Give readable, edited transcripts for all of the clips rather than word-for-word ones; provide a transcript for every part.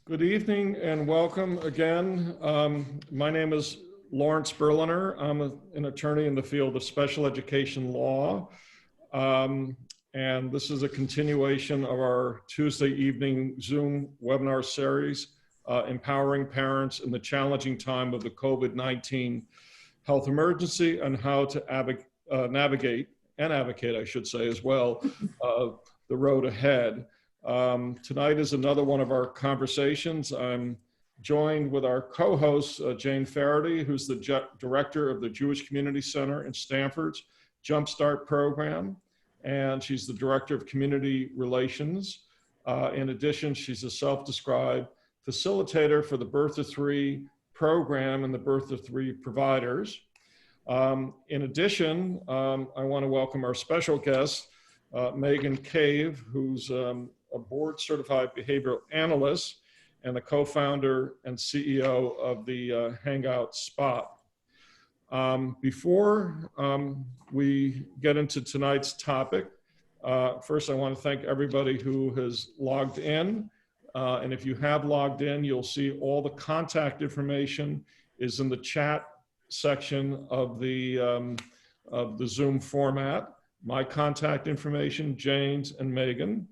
Good evening and welcome again. My name is Lawrence Berliner. I'm an attorney in the field of special education law. And this is a continuation of our Tuesday evening Zoom webinar series, Empowering Parents in the Challenging Time of the COVID-19 Health Emergency and how to navigate and advocate, I should say as well, the road ahead. Tonight is another one of our conversations. I'm joined with our co-host, Jane Faherty, who's the director of the Jewish Community Center in Stamford's JumpStart program, and she's the director of community relations. In addition, she's a self-described facilitator for the Birth of Three program and the Birth of Three providers. In addition, I want to welcome our special guest, Meghan Cave, who's a board-certified behavioral analyst and the co-founder and CEO of the Hangout spot. Before we get into tonight's topic, first I want to thank everybody who has logged in. And if you have logged in, you'll see all the contact information is in the chat section of the Zoom format. My contact information, Jane's and Meghan.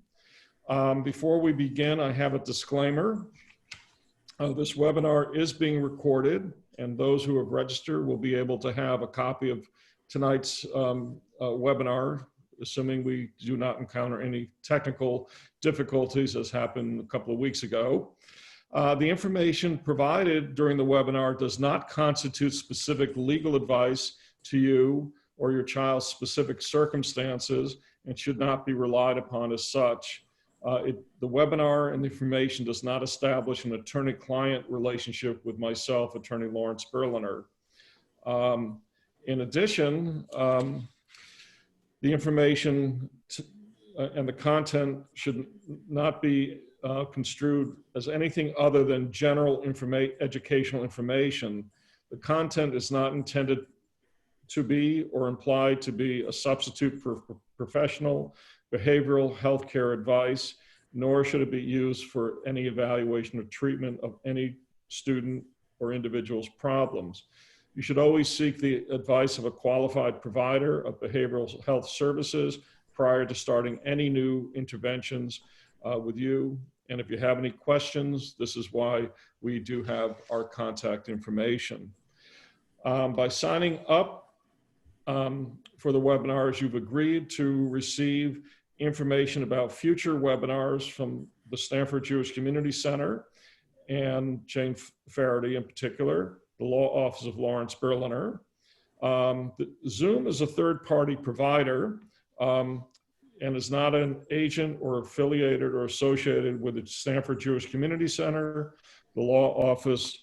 Before we begin, I have a disclaimer. This webinar is being recorded, and those who have registered will be able to have a copy of tonight's webinar, assuming we do not encounter any technical difficulties as happened a couple of weeks ago. The information provided during the webinar does not constitute specific legal advice to you or your child's specific circumstances and should not be relied upon as such. The webinar and the information does not establish an attorney-client relationship with myself, Attorney Lawrence Berliner. In addition, the information and the content should not be construed as anything other than general educational information. The content is not intended to be or implied to be a substitute for professional behavioral healthcare advice, nor should it be used for any evaluation or treatment of any student or individual's problems. You should always seek the advice of a qualified provider of behavioral health services prior to starting any new interventions with you. And if you have any questions, this is why we do have our contact information. By signing up for the webinars, you've agreed to receive information about future webinars from the Stamford Jewish Community Center and Jane Faherty in particular, the Law Office of Lawrence Berliner. Zoom is a third-party provider and is not an agent or affiliated or associated with the Stamford Jewish Community Center, the Law Office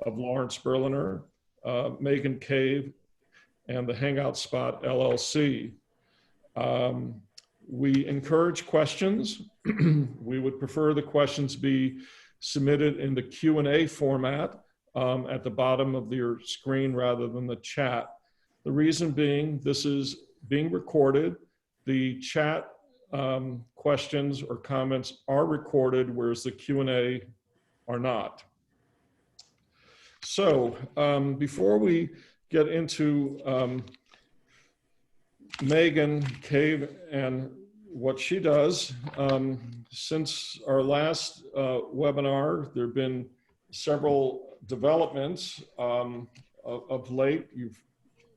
of Lawrence Berliner, Meghan Cave, and the Hangout Spot LLC. We encourage questions. We would prefer the questions be submitted in the Q&A format at the bottom of your screen rather than the chat. The reason being, this is being recorded. The chat questions or comments are recorded, whereas the Q&A are not. So before we get into Meghan Cave and what she does, since our last webinar, there have been several developments of late.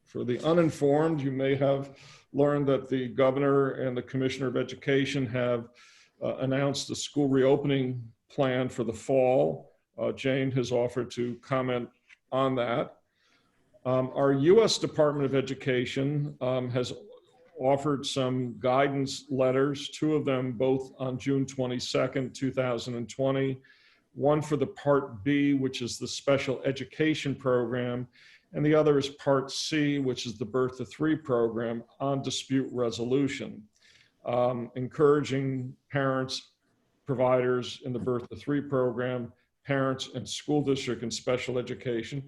For the uninformed, you may have learned that the governor and the commissioner of education have announced a school reopening plan for the fall. Jane has offered to comment on that. Our U.S. Department of Education has offered some guidance letters, two of them both on June 22nd, 2020, one for the Part B, which is the special education program, and the other is Part C, which is the Birth of Three program on dispute resolution, encouraging parents, providers in the Birth of Three program, parents and school district and special education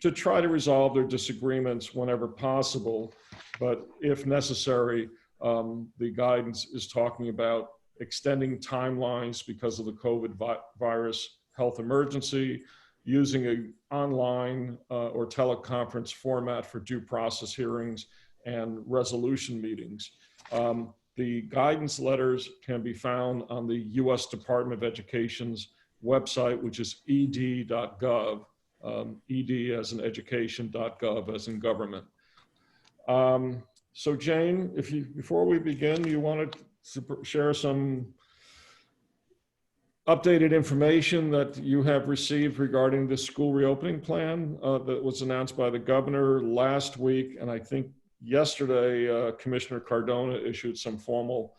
to try to resolve their disagreements whenever possible. But if necessary, the guidance is talking about extending timelines because of the COVID virus health emergency, using an online or teleconference format for due process hearings and resolution meetings. The guidance letters can be found on the U.S. Department of Education's website, which is ed.gov, ed as in education.gov as in government. So Jane, before we begin, you wanted to share some updated information that you have received regarding the school reopening plan that was announced by the governor last week. And I think yesterday, Commissioner Cardona issued some formal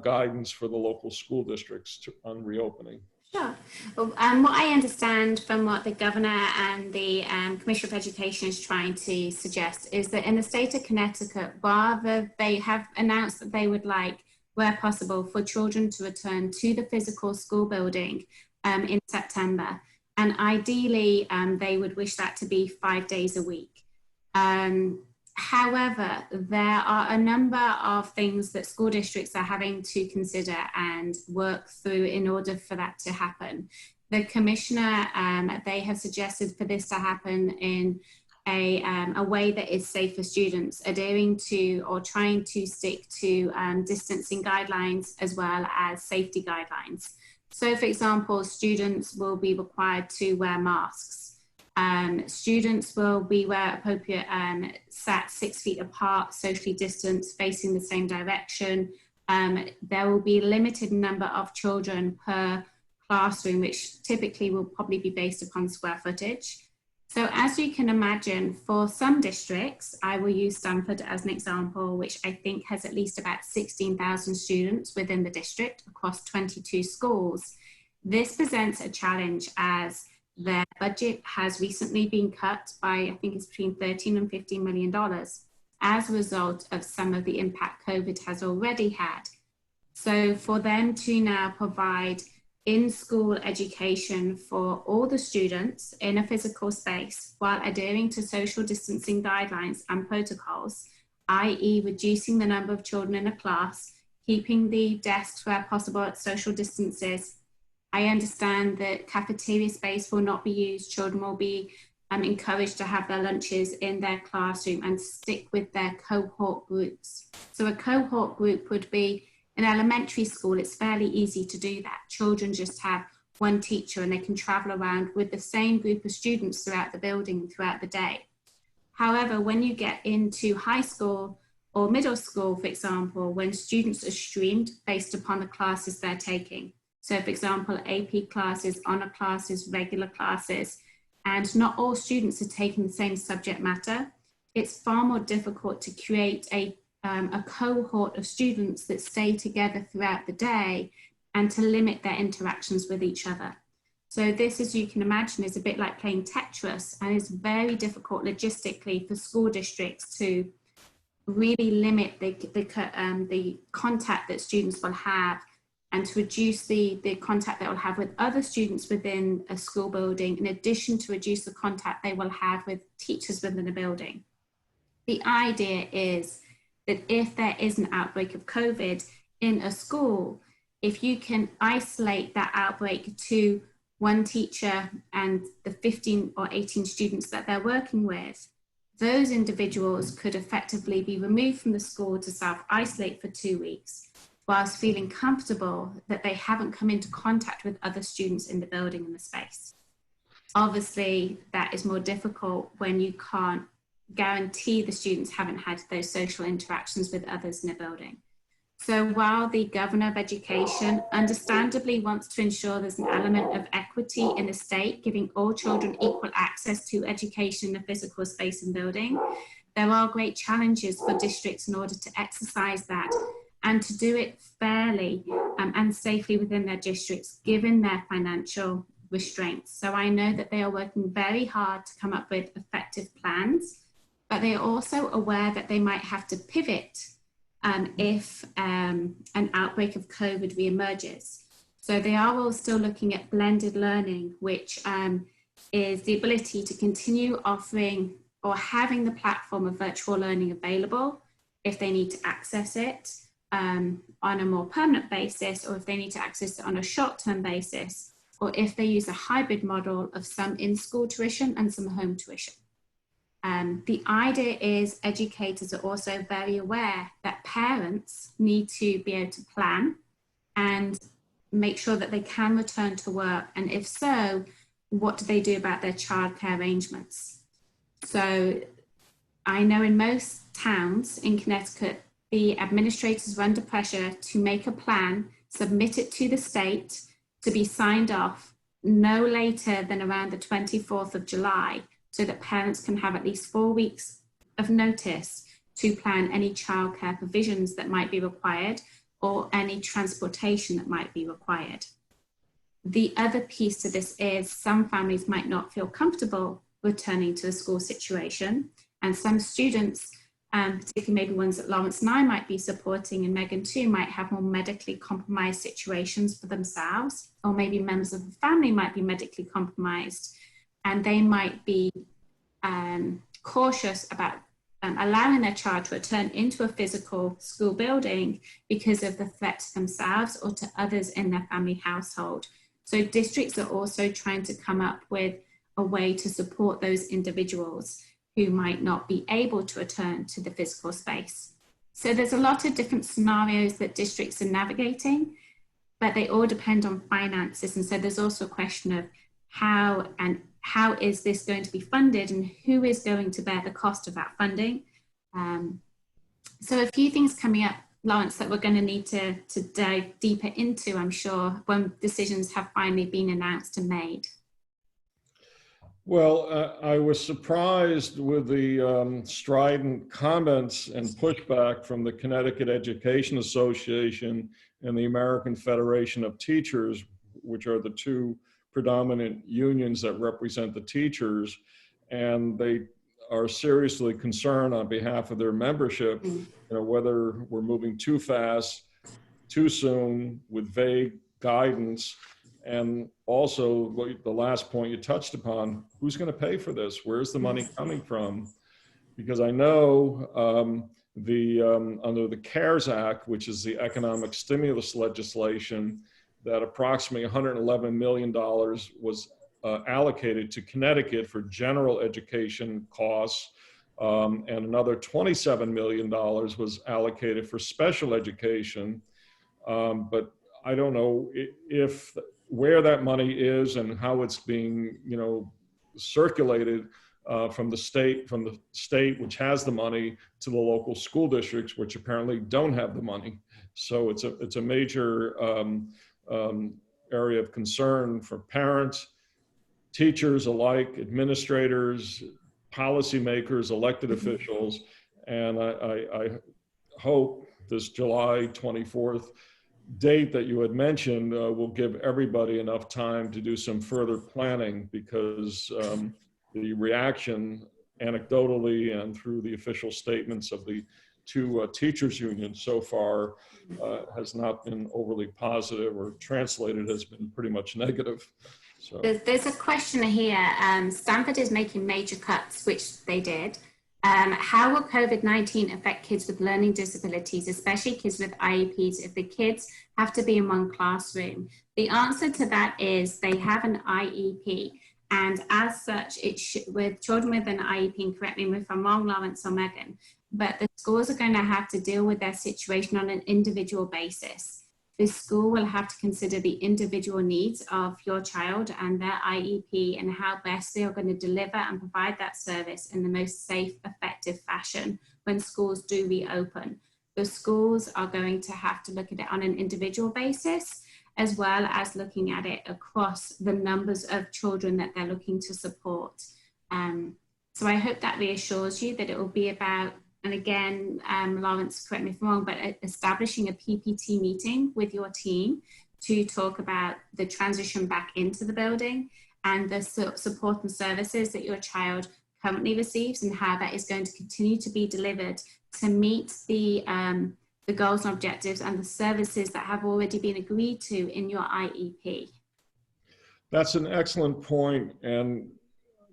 guidance for the local school districts on reopening. Sure. Well, what I understand from what the governor and the Commissioner of Education is trying to suggest is that in the state of Connecticut, rather they have announced that they would like, where possible, for children to return to the physical school building in September. And ideally, they would wish that to be 5 days a week. However, there are a number of things that school districts are having to consider and work through in order for that to happen. The commissioner, they have suggested for this to happen in a way that is safe for students, adhering to or trying to stick to distancing guidelines as well as safety guidelines. So, for example, students will be required to wear masks. Students will be where appropriate, sat 6 feet apart, socially distanced, facing the same direction. There will be a limited number of children per classroom, which typically will probably be based upon square footage. So as you can imagine, for some districts, I will use Stamford as an example, which I think has at least about 16,000 students within the district across 22 schools. This presents a challenge as their budget has recently been cut by, I think it's between $13 and $15 million as a result of some of the impact COVID has already had. So for them to now provide in-school education for all the students in a physical space while adhering to social distancing guidelines and protocols, i.e. reducing the number of children in a class, keeping the desks where possible at social distances. I understand that cafeteria space will not be used. Children will be encouraged to have their lunches in their classroom and stick with their cohort groups. So a cohort group would be in elementary school. It's fairly easy to do that. Children just have one teacher and they can travel around with the same group of students throughout the building throughout the day. However, when you get into high school or middle school, for example, when students are streamed based upon the classes they're taking. So for example, AP classes, honor classes, regular classes, and not all students are taking the same subject matter. It's far more difficult to create a cohort of students that stay together throughout the day and to limit their interactions with each other. So this, as you can imagine, is a bit like playing Tetris, and it's very difficult logistically for school districts to really limit the contact that students will have and to reduce the contact they will have with other students within a school building, in addition to reduce the contact they will have with teachers within a building. The idea is that if there is an outbreak of COVID in a school, if you can isolate that outbreak to one teacher and the 15 or 18 students that they're working with, those individuals could effectively be removed from the school to self-isolate for 2 weeks, whilst feeling comfortable that they haven't come into contact with other students in the building and the space. Obviously, that is more difficult when you can't guarantee the students haven't had those social interactions with others in a building. So while the Governor of Education understandably wants to ensure there's an element of equity in the state, giving all children equal access to education in a physical space and building, there are great challenges for districts in order to exercise that and to do it fairly and safely within their districts, given their financial restraints. So I know that they are working very hard to come up with effective plans, but they are also aware that they might have to pivot if an outbreak of COVID reemerges. So they are all still looking at blended learning, which is the ability to continue offering or having the platform of virtual learning available if they need to access it on a more permanent basis, or if they need to access it on a short-term basis, or if they use a hybrid model of some in-school tuition and some home tuition. The idea is educators are also very aware that parents need to be able to plan and make sure that they can return to work. And if so, what do they do about their childcare arrangements? So I know in most towns in Connecticut, the administrators are under pressure to make a plan, submit it to the state to be signed off no later than around the 24th of July, so that parents can have at least 4 weeks of notice to plan any childcare provisions that might be required or any transportation that might be required. The other piece to this is some families might not feel comfortable returning to a school situation, and some students, particularly maybe ones that Lawrence and I might be supporting and Meghan too, might have more medically compromised situations for themselves, or maybe members of the family might be medically compromised, and they might be cautious about allowing their child to return into a physical school building because of the threat to themselves or to others in their family household. So districts are also trying to come up with a way to support those individuals who might not be able to return to the physical space. So there's a lot of different scenarios that districts are navigating, but they all depend on finances. And so there's also a question of how is this going to be funded and who is going to bear the cost of that funding. So a few things coming up, Lawrence, that we're going to need to dive deeper into, I'm sure, when decisions have finally been announced and made. Well, I was surprised with the strident comments and pushback from the Connecticut Education Association and the American Federation of Teachers, which are the two predominant unions that represent the teachers, and they are seriously concerned on behalf of their membership, whether we're moving too fast, too soon, with vague guidance. And also the last point you touched upon, who's going to pay for this? Where's the money coming from? Because I know under the CARES Act, which is the economic stimulus legislation, that approximately $111 million was allocated to Connecticut for general education costs, and another $27 million was allocated for special education. But I don't know where that money is and how it's being, circulated from the state, which has the money, to the local school districts, which apparently don't have the money. So it's a major area of concern for parents, teachers alike, administrators, policymakers, elected officials, and I hope this July 24th date that you had mentioned will give everybody enough time to do some further planning, because the reaction anecdotally and through the official statements of the two teachers unions so far has not been overly positive, or translated has been pretty much negative. So there's a question here. Stamford is making major cuts, which they did. How will COVID-19 affect kids with learning disabilities, especially kids with IEPs, if the kids have to be in one classroom? The answer to that is they have an IEP. And as such, with children with an IEP, and correct me if I'm wrong, Lawrence or Meghan, but the schools are going to have to deal with their situation on an individual basis. The school will have to consider the individual needs of your child and their IEP, and how best they are going to deliver and provide that service in the most safe, effective fashion when schools do reopen. The schools are going to have to look at it on an individual basis, as well as looking at it across the numbers of children that they're looking to support. So I hope that reassures you that it will be about, and again, Lawrence, correct me if I'm wrong, but establishing a PPT meeting with your team to talk about the transition back into the building and the support and services that your child currently receives, and how that is going to continue to be delivered to meet the goals and objectives and the services that have already been agreed to in your IEP. that's an excellent point. And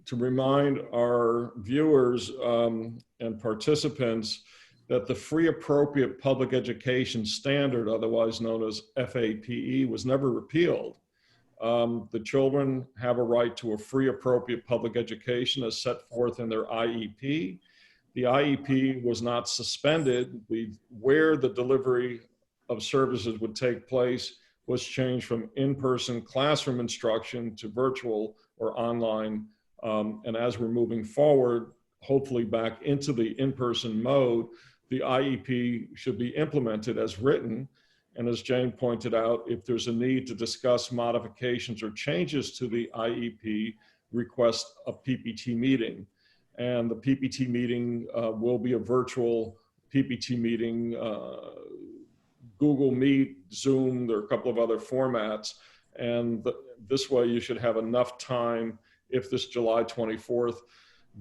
to remind our viewers and participants that the Free Appropriate Public Education Standard, otherwise known as FAPE, was never repealed. The children have a right to a free, appropriate public education as set forth in their IEP. The IEP was not suspended. Where the delivery of services would take place was changed from in-person classroom instruction to virtual or online. And as we're moving forward, hopefully back into the in-person mode, the IEP should be implemented as written. And as Jane pointed out, if there's a need to discuss modifications or changes to the IEP, request a PPT meeting. And the PPT meeting will be a virtual PPT meeting, Google Meet, Zoom, there are a couple of other formats. And this way you should have enough time, if this July 24th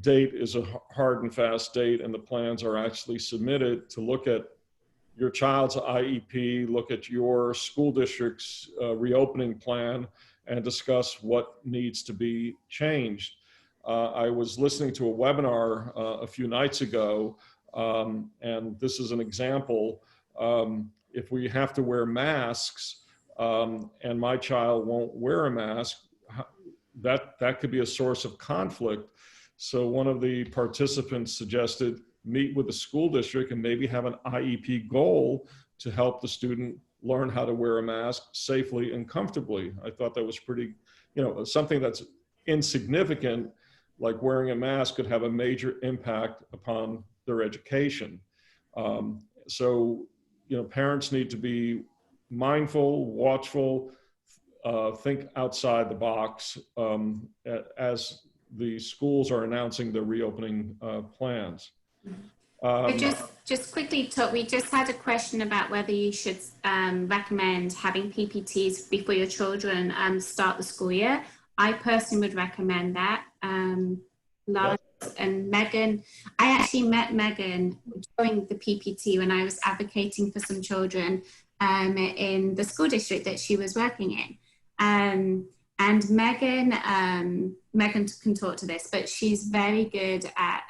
date is a hard and fast date and the plans are actually submitted, to look at your child's IEP, look at your school district's reopening plan, and discuss what needs to be changed. I was listening to a webinar a few nights ago, and this is an example. If we have to wear masks and my child won't wear a mask, that could be a source of conflict. So one of the participants suggested meet with the school district and maybe have an IEP goal to help the student learn how to wear a mask safely and comfortably. I thought that was pretty, something that's insignificant, like wearing a mask, could have a major impact upon their education. So, parents need to be mindful, watchful, think outside the box as the schools are announcing the reopening plans. Just quickly talk, we just had a question about whether you should recommend having PPTs before your children start the school year. I personally would recommend that. Lawrence and Meghan, I actually met Meghan during the PPT when I was advocating for some children in the school district that she was working in. And Meghan can talk to this, but she's very good at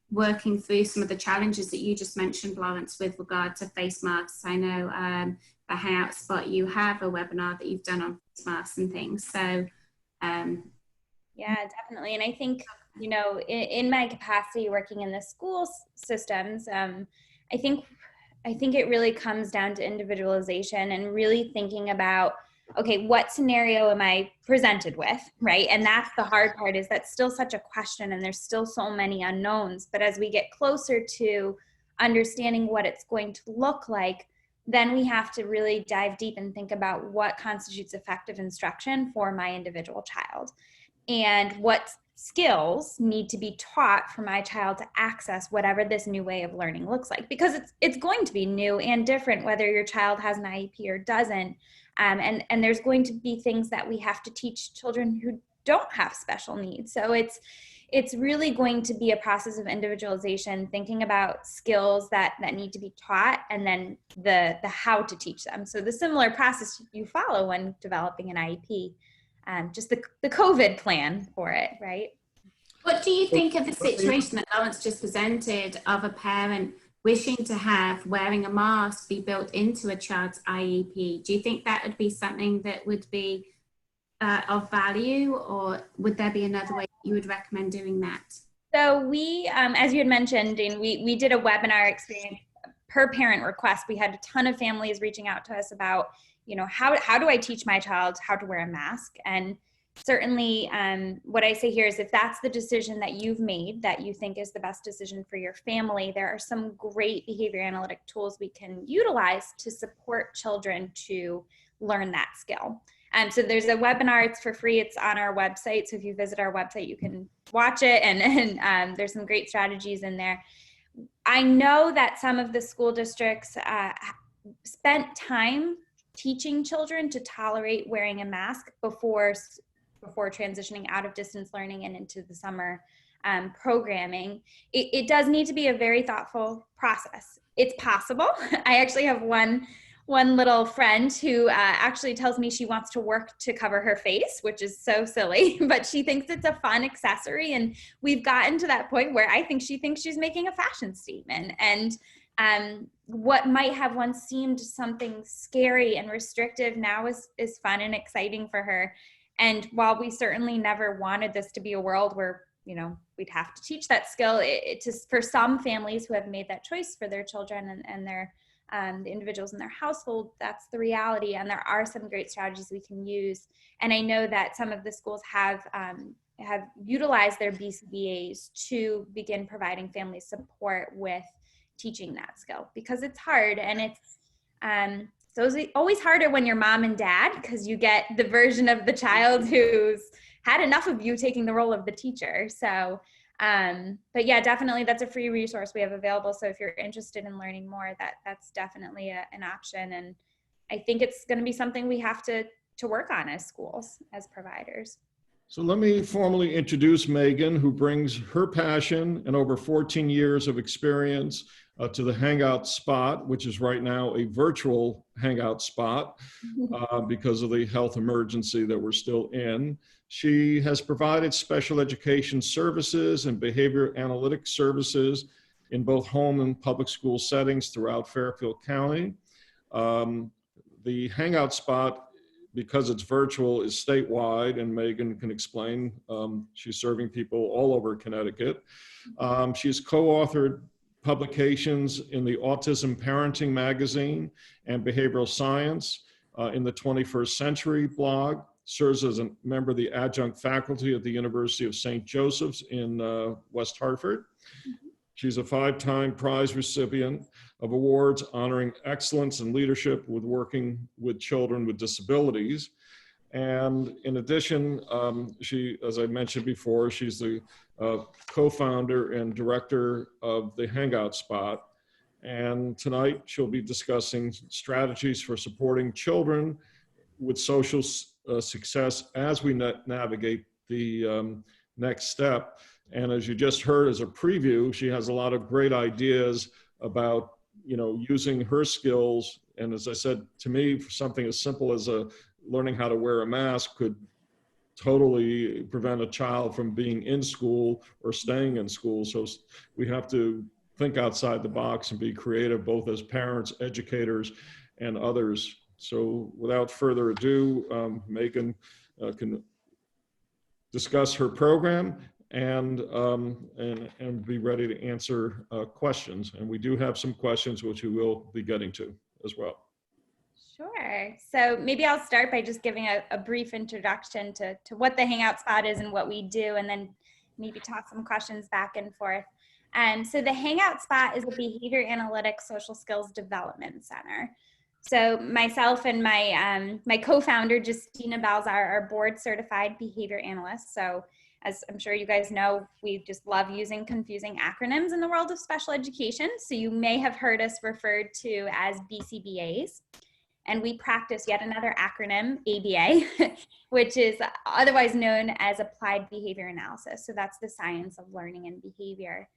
working through some of the challenges that you just mentioned, Lawrence, with regard to face masks. I know the Hangout spot, you have a webinar that you've done on face masks and things. So, yeah, definitely. And I think, in my capacity working in the school systems, I think it really comes down to individualization and really thinking about, okay, what scenario am I presented with, right? And that's the hard part, is that's still such a question and there's still so many unknowns. But as we get closer to understanding what it's going to look like, then we have to really dive deep and think about what constitutes effective instruction for my individual child and what skills need to be taught for my child to access whatever this new way of learning looks like, because it's going to be new and different whether your child has an IEP or doesn't. And there's going to be things that we have to teach children who don't have special needs. So it's really going to be a process of individualization, thinking about skills that need to be taught, and then the how to teach them. So the similar process you follow when developing an IEP, just the COVID plan for it, right? What do you think of the situation that Lawrence just presented of a parent wishing to have wearing a mask be built into a child's IEP? Do you think that would be something that would be of value, or would there be another way you would recommend doing that? So we, as you had mentioned, and we did a webinar experience per parent request. We had a ton of families reaching out to us about, how do I teach my child how to wear a mask? And certainly what I say here is, if that's the decision that you've made that you think is the best decision for your family, there are some great behavior analytic tools we can utilize to support children to learn that skill. So there's a webinar, it's for free, it's on our website. So if you visit our website, you can watch it, and there's some great strategies in there. I know that some of the school districts spent time teaching children to tolerate wearing a mask before transitioning out of distance learning and into the summer programming. It does need to be a very thoughtful process. It's possible. I actually have one little friend who actually tells me she wants to work to cover her face, which is so silly, but she thinks it's a fun accessory. And we've gotten to that point where I think she thinks she's making a fashion statement. And what might have once seemed something scary and restrictive now is fun and exciting for her. And while we certainly never wanted this to be a world where, you know, we'd have to teach that skill, it just, for some families who have made that choice for their children and their the individuals in their household, that's the reality. And there are some great strategies we can use. And I know that some of the schools have utilized their BCBAs to begin providing family support with teaching that skill, because it's hard, and it's always harder when you're mom and dad, because you get the version of the child who's had enough of you taking the role of the teacher. So but yeah, definitely that's a free resource we have available. So if you're interested in learning more, that's definitely an option. And I think it's going to be something we have to work on as schools, as providers. So let me formally introduce Meghan, who brings her passion and over 14 years of experience to the Hangout spot, which is right now a virtual Hangout spot because of the health emergency that we're still in. She has provided special education services and behavior analytics services in both home and public school settings throughout Fairfield County. The Hangout spot, because it's virtual, is statewide, and Meghan can explain. She's serving people all over Connecticut. She's co-authored publications in the Autism Parenting magazine and Behavioral Science in the 21st Century blog, serves as a member of the adjunct faculty at the University of St. Joseph's in West Hartford. She's a 5-time prize recipient of awards honoring excellence in leadership with working with children with disabilities. And in addition, she, as I mentioned before, she's the co-founder and director of the Hangout spot. And tonight she'll be discussing strategies for supporting children with social success as we navigate the next step. And as you just heard as a preview, she has a lot of great ideas about, you know, using her skills. And as I said, to me, for something as simple as learning how to wear a mask could totally prevent a child from being in school or staying in school. So we have to think outside the box and be creative, both as parents, educators, and others. So without further ado, Meghan can discuss her program and be ready to answer questions. And we do have some questions which we will be getting to as well. Sure. So maybe I'll start by just giving a brief introduction to what the Hangout spot is and what we do, and then maybe toss some questions back and forth. So the Hangout spot is a behavior analytics social skills development center. So myself and my co-founder, Justina Balzar, are board certified behavior analysts. So as I'm sure you guys know, we just love using confusing acronyms in the world of special education. So you may have heard us referred to as BCBAs. And we practice yet another acronym, ABA, which is otherwise known as Applied Behavior Analysis. So that's the science of learning and behavior.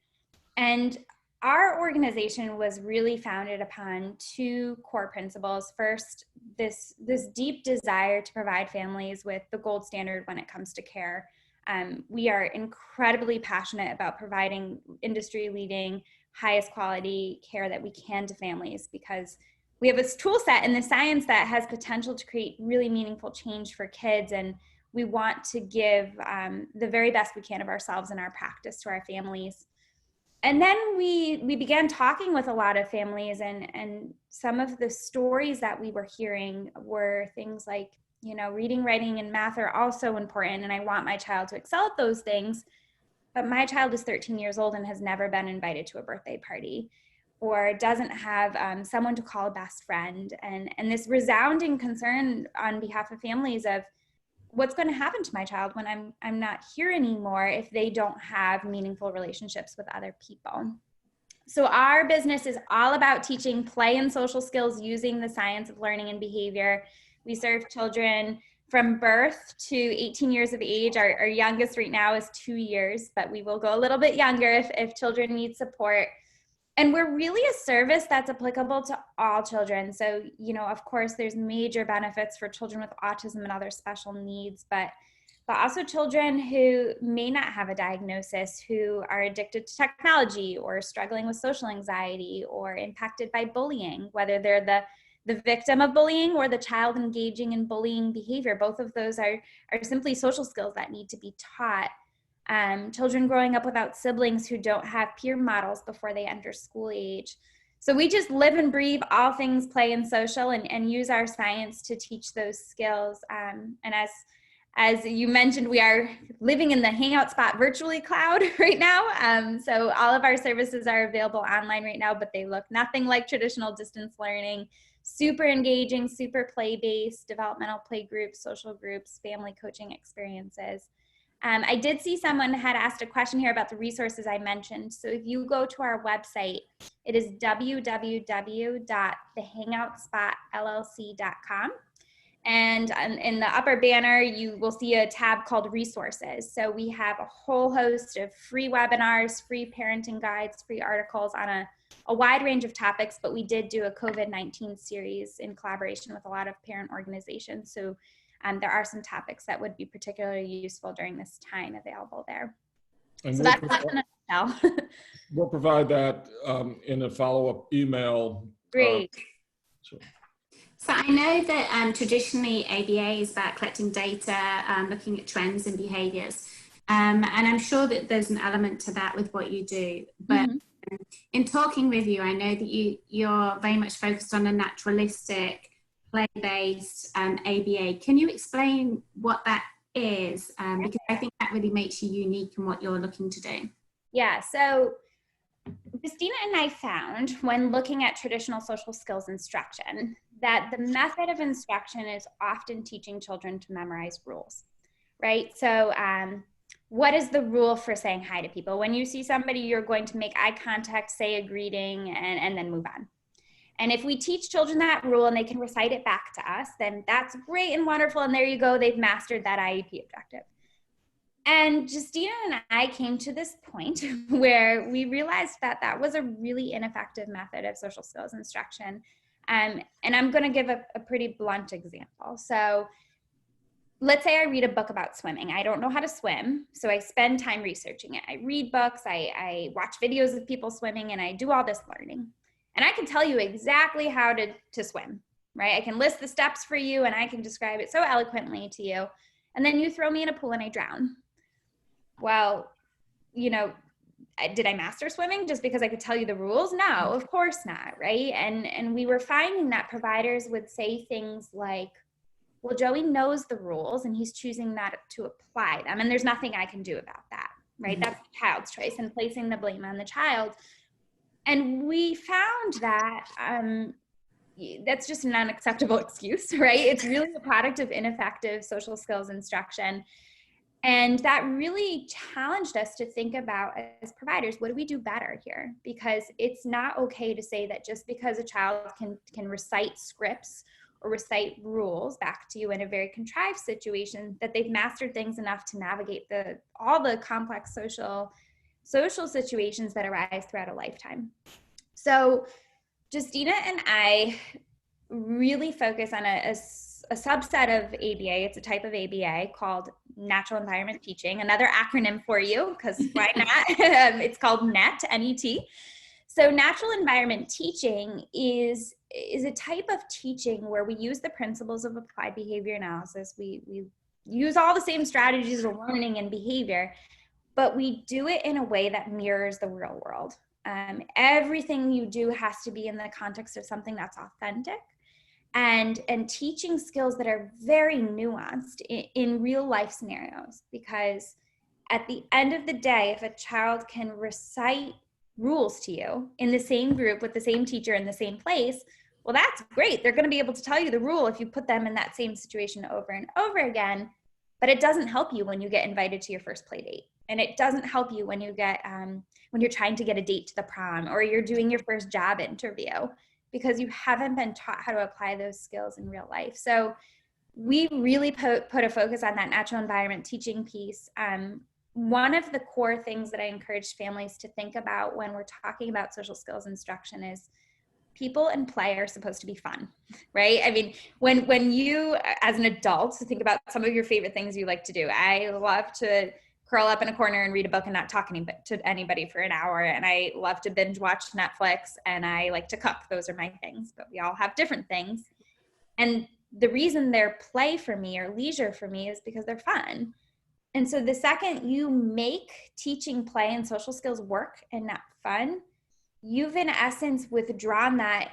And our organization was really founded upon 2 core principles. First, this deep desire to provide families with the gold standard when it comes to care. We are incredibly passionate about providing industry-leading, highest quality care that we can to families, because we have a tool set in the science that has potential to create really meaningful change for kids, and we want to give the very best we can of ourselves in our practice to our families. And then we began talking with a lot of families, and some of the stories that we were hearing were things like, you know, reading, writing, and math are also important, and I want my child to excel at those things, but my child is 13 years old and has never been invited to a birthday party, or doesn't have someone to call a best friend. And this resounding concern on behalf of families of what's going to happen to my child when I'm not here anymore if they don't have meaningful relationships with other people. So our business is all about teaching play and social skills using the science of learning and behavior. We serve children from birth to 18 years of age. Our youngest right now is 2 years, but we will go a little bit younger if children need support. And we're really a service that's applicable to all children. So, you know, of course, there's major benefits for children with autism and other special needs, but also children who may not have a diagnosis, who are addicted to technology or struggling with social anxiety or impacted by bullying, whether they're the victim of bullying or the child engaging in bullying behavior. Both of those are simply social skills that need to be taught. Children growing up without siblings who don't have peer models before they enter school age. So we just live and breathe all things play and social, and use our science to teach those skills. And as you mentioned, we are living in the Hangout spot virtually cloud right now. So all of our services are available online right now, but they look nothing like traditional distance learning. Super engaging, super play-based, developmental play groups, social groups, family coaching experiences. I did see someone had asked a question here about the resources I mentioned. So if you go to our website, it is www.thehangoutspotllc.com. And in the upper banner, you will see a tab called resources. So we have a whole host of free webinars, free parenting guides, free articles on a wide range of topics, but we did do a COVID-19 series in collaboration with a lot of parent organizations. So there are some topics that would be particularly useful during this time available there. And so we'll that's in a nutshell. We'll provide that in a follow-up email. Great. So I know that traditionally ABA is about collecting data, looking at trends and behaviours. And I'm sure that there's an element to that with what you do. But in talking with you, I know that you're very much focused on a naturalistic, play-based ABA. Can you explain what that is? Because I think that really makes you unique in what you're looking to do. Yeah, so Christina and I found when looking at traditional social skills instruction that the method of instruction is often teaching children to memorize rules, right? So what is the rule for saying hi to people? When you see somebody, you're going to make eye contact, say a greeting, and then move on. And if we teach children that rule and they can recite it back to us, then that's great and wonderful. And there you go, they've mastered that IEP objective. And Justina and I came to this point where we realized that that was a really ineffective method of social skills instruction. And I'm going to give a pretty blunt example. So let's say I read a book about swimming. I don't know how to swim, so I spend time researching it. I read books, I watch videos of people swimming, and I do all this learning. And I can tell you exactly how to swim, right? I can list the steps for you, and I can describe it so eloquently to you. And then you throw me in a pool and I drown. Well, you know, did I master swimming just because I could tell you the rules? No, of course not, right? And we were finding that providers would say things like, well, Joey knows the rules and he's choosing not to apply them, and there's nothing I can do about that, right? That's the child's choice, and placing the blame on the child. And we found that that's just an unacceptable excuse, right? It's really a product of ineffective social skills instruction. And that really challenged us to think about, as providers, what do we do better here? Because it's not okay to say that just because a child can recite scripts or recite rules back to you in a very contrived situation, that they've mastered things enough to navigate all the complex social situations that arise throughout a lifetime. So Justina and I really focus on a subset of ABA. It's a type of ABA called Natural Environment Teaching, another acronym for you, because why not? It's called NET, N-E-T. So natural environment teaching is a type of teaching where we use the principles of applied behavior analysis. We use all the same strategies of learning and behavior, but we do it in a way that mirrors the real world. Everything you do has to be in the context of something that's authentic, and teaching skills that are very nuanced in real life scenarios. Because at the end of the day, if a child can recite rules to you in the same group with the same teacher in the same place, well, that's great. They're going to be able to tell you the rule if you put them in that same situation over and over again. But it doesn't help you when you get invited to your first play date. And it doesn't help you when you get when you're trying to get a date to the prom, or you're doing your first job interview, because you haven't been taught how to apply those skills in real life. So we really put a focus on that natural environment teaching piece. one of the core things that I encourage families to think about when we're talking about social skills instruction is people and play are supposed to be fun, right? I mean, when you, as an adult, think about some of your favorite things you like to do. I love to curl up in a corner and read a book and not talk to anybody for an hour. And I love to binge watch Netflix, and I like to cook. Those are my things, but we all have different things. And the reason they're play for me or leisure for me is because they're fun. And so the second you make teaching play and social skills work and not fun, you've in essence withdrawn that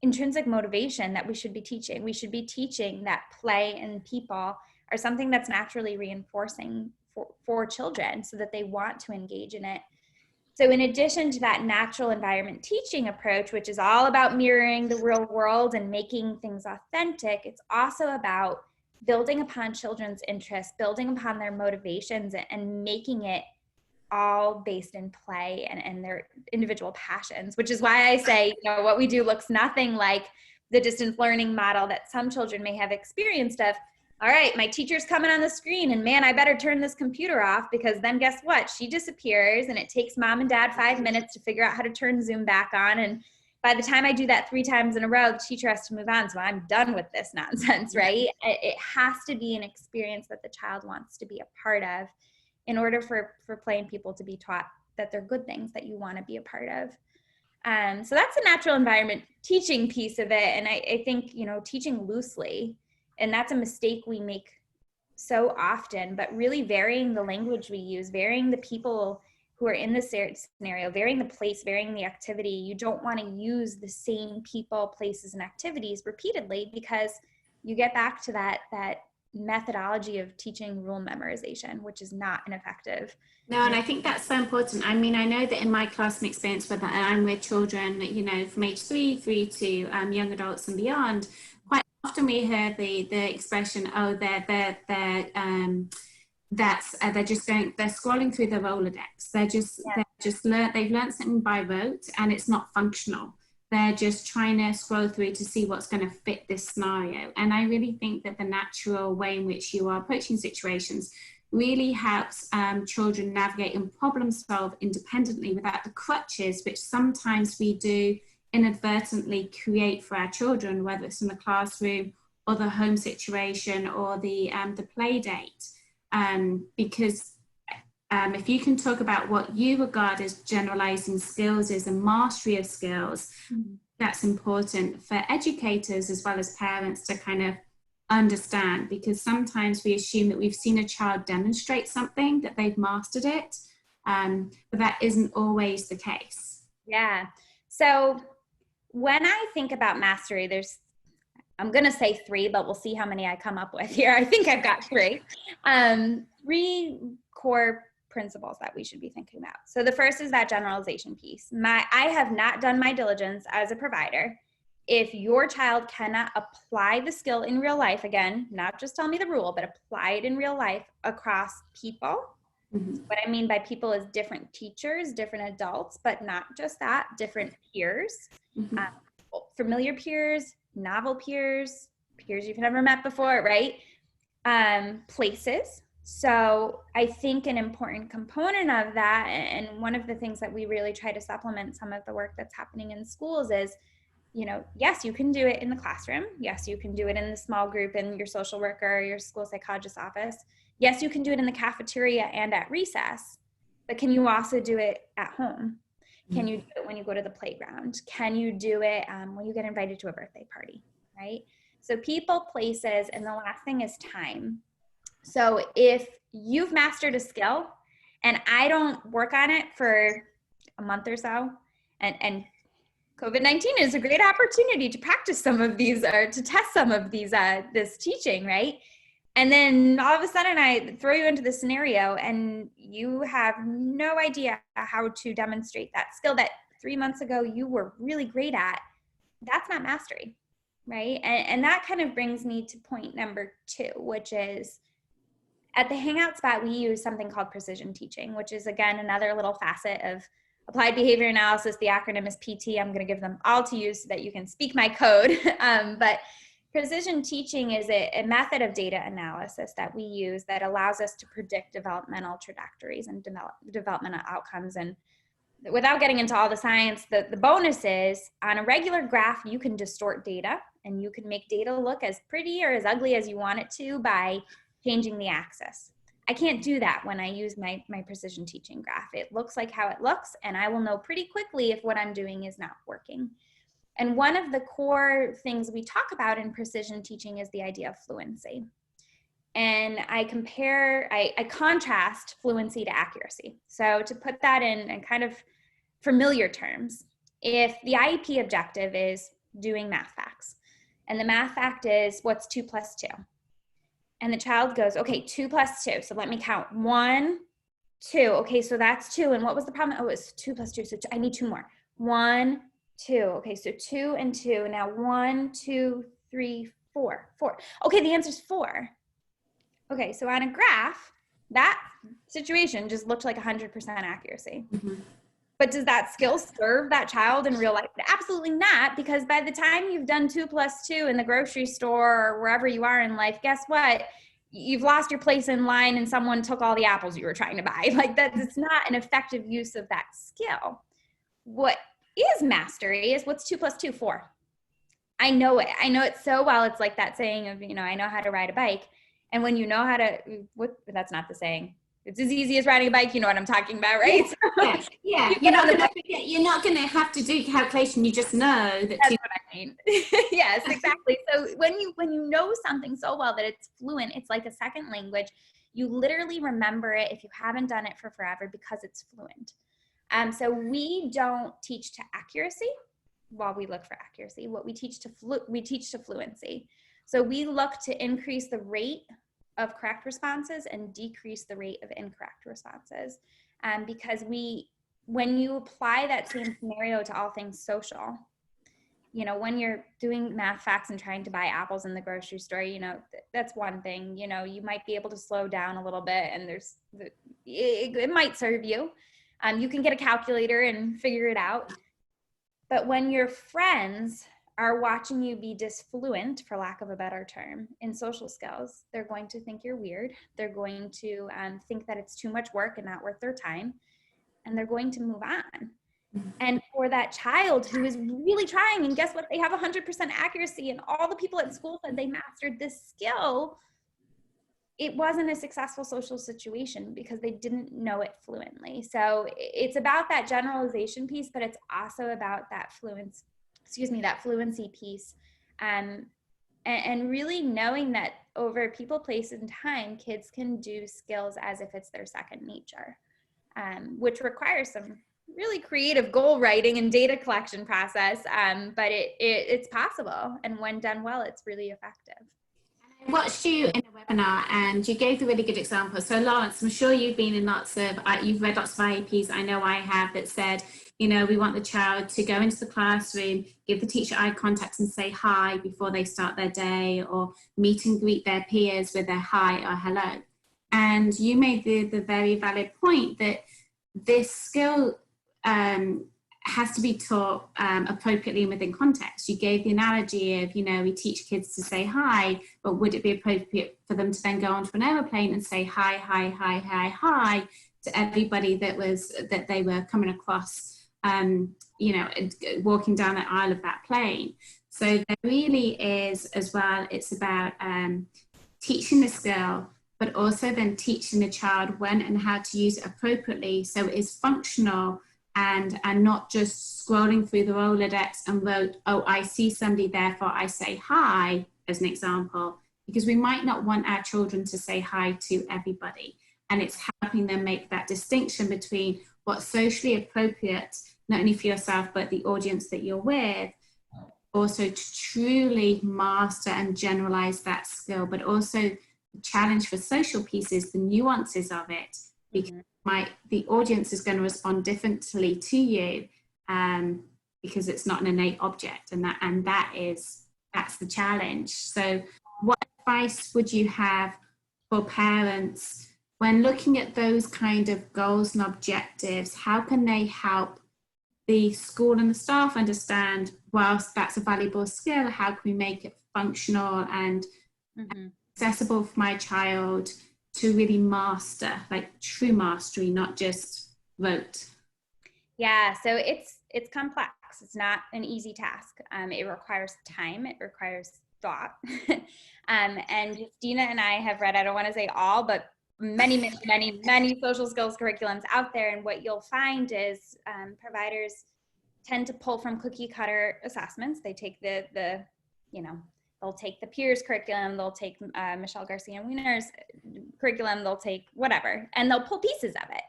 intrinsic motivation that we should be teaching. We should be teaching that play and people are something that's naturally reinforcing for children so that they want to engage in it. So in addition to that natural environment teaching approach, which is all about mirroring the real world and making things authentic, it's also about building upon children's interests, building upon their motivations, and making it all based in play and their individual passions, which is why I say, what we do looks nothing like the distance learning model that some children may have experienced of, all right, my teacher's coming on the screen and man, I better turn this computer off, because then guess what? She disappears and it takes mom and dad 5 minutes to figure out how to turn Zoom back on. And by the time I do that 3 times in a row, the teacher has to move on. So I'm done with this nonsense, right? It has to be an experience that the child wants to be a part of in order for play and people to be taught that they're good things that you want to be a part of. So that's the natural environment teaching piece of it. And I think, teaching loosely, and that's a mistake we make so often, but really varying the language we use, varying the people who are in this scenario, varying the place, varying the activity. You don't want to use the same people, places, and activities repeatedly, because you get back to that methodology of teaching rule memorization, which is not an effective. No, and I think that's so important. I mean, I know that in my classroom experience, whether I'm with children, from age 3 through to young adults and beyond, quite often we hear the expression, "Oh, they're scrolling through the Rolodex. They've learned something by rote, and it's not functional. They're just trying to scroll through to see what's going to fit this scenario." And I really think that the natural way in which you are approaching situations really helps children navigate and problem solve independently without the crutches which sometimes we do inadvertently create for our children, whether it's in the classroom or the home situation or the play date. Because if you can talk about what you regard as generalizing skills is a mastery of skills, that's important for educators as well as parents to kind of understand, because sometimes we assume that we've seen a child demonstrate something, that they've mastered it, but that isn't always the case. Yeah. So when I think about mastery, I'm going to say 3, but we'll see how many I come up with here. I think I've got 3. 3 core principles that we should be thinking about. So the first is that generalization piece. I have not done my diligence as a provider. If your child cannot apply the skill in real life, again, not just tell me the rule, but apply it in real life across people. Mm-hmm. What I mean by people is different teachers, different adults, but not just that, different peers, mm-hmm. Familiar peers, novel peers, peers you've never met before, right? Places. So I think an important component of that, and one of the things that we really try to supplement some of the work that's happening in schools is, yes, you can do it in the classroom. Yes, you can do it in the small group in your social worker or your school psychologist's office. Yes, you can do it in the cafeteria and at recess, but can you also do it at home? Can you do it when you go to the playground? Can you do it when you get invited to a birthday party, right? So people, places, and the last thing is time. So if you've mastered a skill and I don't work on it for a month or so, and COVID-19 is a great opportunity to practice some of these or to test some of these, this teaching, right? And then all of a sudden I throw you into the scenario and you have no idea how to demonstrate that skill that 3 months ago you were really great at. That's not mastery, right? And that kind of brings me to point number 2, which is at the Hangout spot, we use something called precision teaching, which is, again, another little facet of applied behavior analysis. The acronym is PT. I'm going to give them all to you so that you can speak my code. But Precision teaching is a method of data analysis that we use that allows us to predict developmental trajectories and developmental outcomes. And without getting into all the science, the bonus is on a regular graph, you can distort data and you can make data look as pretty or as ugly as you want it to by changing the axis. I can't do that when I use my precision teaching graph. It looks like how it looks, and I will know pretty quickly if what I'm doing is not working. And one of the core things we talk about in precision teaching is the idea of fluency. And I contrast fluency to accuracy. So to put that in kind of familiar terms, if the IEP objective is doing math facts, and the math fact is what's 2 + 2, and the child goes, okay, 2 + 2, so let me count, 1, 2, okay, so that's 2, and what was the problem? Oh, it was 2 + 2, so I need 2 more, 1, 2, okay, so 2 and 2, now 1, 2, 3, 4, 4, okay, the answer's 4. Okay, so on a graph, that situation just looked like 100% accuracy. Mm-hmm. But does that skill serve that child in real life? Absolutely not, because by the time you've done 2 + 2 in the grocery store or wherever you are in life, guess what? You've lost your place in line and someone took all the apples you were trying to buy. Like it's not an effective use of that skill. What is mastery is what's 2 + 2, 4. I know it. I know it so well. It's like that saying of, I know how to ride a bike. And when you know how to, that's not the saying. It's as easy as riding a bike. You know what I'm talking about, right? Yeah. You're not gonna have to do calculation. You just know that. That's what I mean. Yes, exactly. So when you know something so well that it's fluent, it's like a second language. You literally remember it if you haven't done it for forever because it's fluent. So we don't teach to accuracy while we look for accuracy. What we teach to fluency. So we look to increase the rate of correct responses and decrease the rate of incorrect responses. Because when you apply that same scenario to all things social, when you're doing math facts and trying to buy apples in the grocery store, that's one thing. You might be able to slow down a little bit, and it might serve you. You can get a calculator and figure it out. But when your friends are watching you be disfluent, for lack of a better term, in social skills, they're going to think you're weird. They're going to think that it's too much work and not worth their time. And they're going to move on. And for that child who is really trying, and guess what? They have 100% accuracy, and all the people at school said they mastered this skill. It wasn't a successful social situation because they didn't know it fluently. So it's about that generalization piece, but it's also about that fluency piece. And really knowing that over people, place, and time, kids can do skills as if it's their second nature, which requires some really creative goal writing and data collection process. But it's possible. And when done well, it's really effective. I watched you in a webinar and you gave the really good example. So Lawrence, I'm sure you've read lots of IEPs, I know I have, that said, we want the child to go into the classroom, give the teacher eye contact and say hi before they start their day, or meet and greet their peers with a hi or hello. And you made the very valid point that this skill has to be taught appropriately within context. You gave the analogy of, we teach kids to say hi, but would it be appropriate for them to then go onto an aeroplane and say hi, hi, hi, hi, hi to everybody that they were coming across, walking down the aisle of that plane? So there really is, as well, it's about teaching the skill, but also then teaching the child when and how to use it appropriately so it is functional, and not just scrolling through the Rolodex and wrote, oh, I see somebody, therefore I say hi, as an example, because we might not want our children to say hi to everybody. And it's helping them make that distinction between what's socially appropriate, not only for yourself, but the audience that you're with, also to truly master and generalize that skill, but also the challenge for social pieces, the nuances of it, because the audience is going to respond differently to you because it's not an innate object, and that's the challenge. So what advice would you have for parents when looking at those kind of goals and objectives? How can they help the school and the staff understand, whilst that's a valuable skill, how can we make it functional and accessible for my child to really master, like true mastery, not just rote? Yeah, so it's complex. It's not an easy task. It requires time. It requires thought. And Justina and I have read, I don't want to say all, but many social skills curriculums out there. And what you'll find is providers tend to pull from cookie cutter assessments. They take the they'll take the peers curriculum, they'll take Michelle Garcia Wiener's curriculum, they'll take whatever, and they'll pull pieces of it.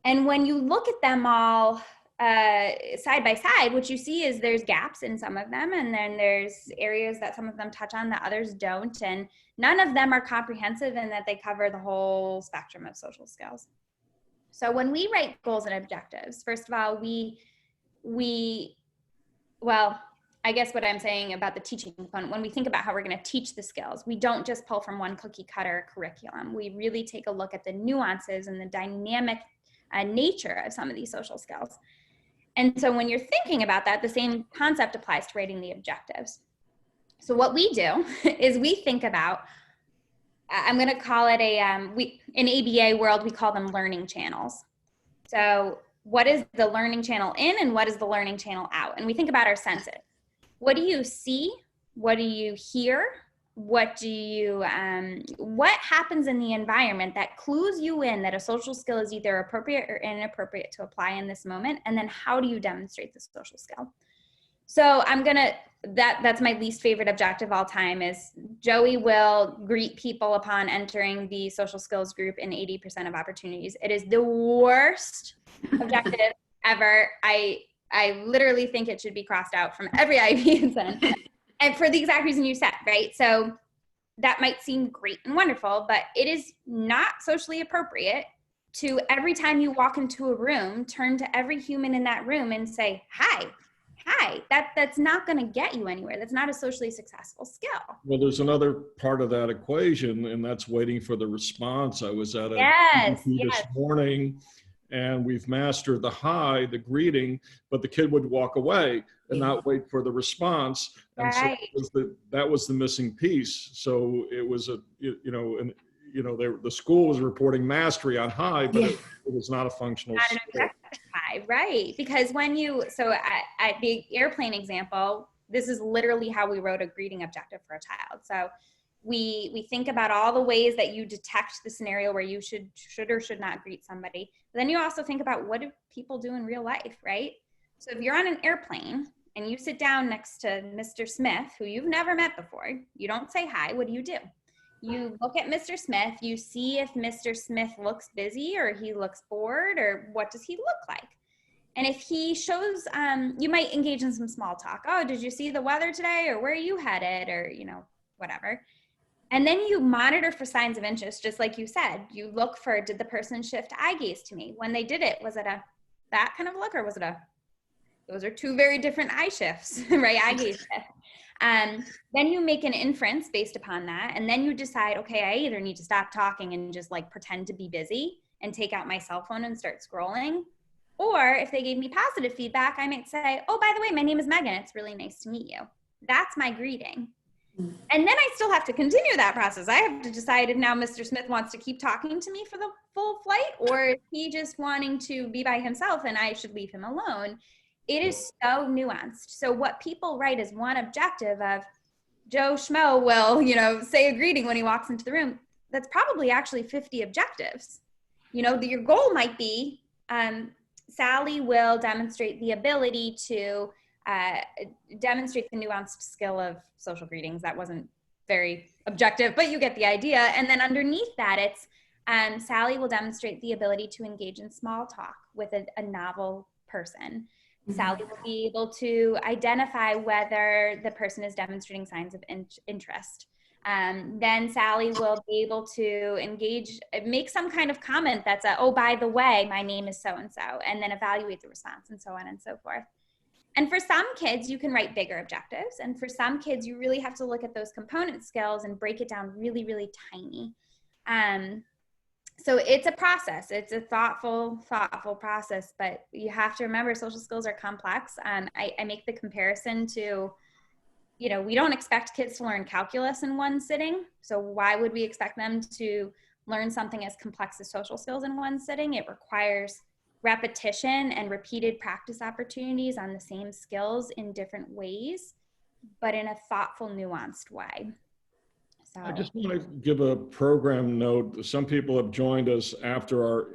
And when you look at them all side by side, what you see is there's gaps in some of them, and then there's areas that some of them touch on that others don't, and none of them are comprehensive in that they cover the whole spectrum of social skills. So when we write goals and objectives, first of all, well, I guess what I'm saying about the teaching component, when we think about how we're going to teach the skills, we don't just pull from one cookie cutter curriculum. We really take a look at the nuances and the dynamic nature of some of these social skills. And so when you're thinking about that, the same concept applies to writing the objectives. So what we do is we think about, I'm going to call it in ABA world, we call them learning channels. So what is the learning channel in and what is the learning channel out? And we think about our senses. What do you see? What do you hear? What happens in the environment that clues you in that a social skill is either appropriate or inappropriate to apply in this moment? And then how do you demonstrate the social skill? So that's my least favorite objective of all time is Joey will greet people upon entering the social skills group in 80% of opportunities. It is the worst objective ever. I literally think it should be crossed out from every IEP and for the exact reason you said, right? So that might seem great and wonderful, but it is not socially appropriate to every time you walk into a room, turn to every human in that room and say, hi. That's not going to get you anywhere. That's not a socially successful skill. Well, there's another part of that equation, and that's waiting for the response. I was at a IEP this morning, and we've mastered the hi, the greeting, but the kid would walk away and not wait for the response. And so that was the missing piece. So it was the school was reporting mastery on hi, but it was not a functional skill. Hi, right? Because at the airplane example, this is literally how we wrote a greeting objective for a child. So we think about all the ways that you detect the scenario where you should or should not greet somebody. But then you also think about what do people do in real life, right? So if you're on an airplane and you sit down next to Mr. Smith, who you've never met before, you don't say hi, what do? You look at Mr. Smith, you see if Mr. Smith looks busy or he looks bored or what does he look like? And if he shows, you might engage in some small talk. Oh, did you see the weather today? Or where are you headed? Or, whatever. And then you monitor for signs of interest, just like you said. You look for, did the person shift eye gaze to me? When they did it, was it that kind of look or was it those are two very different eye shifts, right? Eye gaze shift. Then you make an inference based upon that. And then you decide, okay, I either need to stop talking and just pretend to be busy and take out my cell phone and start scrolling. Or if they gave me positive feedback, I might say, oh, by the way, my name is Megan. It's really nice to meet you. That's my greeting. And then I still have to continue that process. I have to decide if now Mr. Smith wants to keep talking to me for the full flight or if he just wanting to be by himself and I should leave him alone. It is so nuanced. So what people write is one objective of Joe Schmo will, say a greeting when he walks into the room. That's probably actually 50 objectives. Your goal might be Sally will demonstrate the ability to demonstrate the nuanced skill of social greetings. That wasn't very objective, but you get the idea. And then underneath that, it's Sally will demonstrate the ability to engage in small talk with a novel person. Sally will be able to identify whether the person is demonstrating signs of interest. Then Sally will be able to make some kind of comment that's oh, by the way, my name is so-and-so, and then evaluate the response and so on and so forth. And for some kids, you can write bigger objectives. And for some kids, you really have to look at those component skills and break it down really, really tiny. So it's a process. It's a thoughtful process, but you have to remember social skills are complex. I make the comparison to you know, we don't expect kids to learn calculus in one sitting. So why would we expect them to learn something as complex as social skills in one sitting? It requires repetition and repeated practice opportunities on the same skills in different ways, but in a thoughtful, nuanced way. So I just want to give a program note. Some people have joined us after our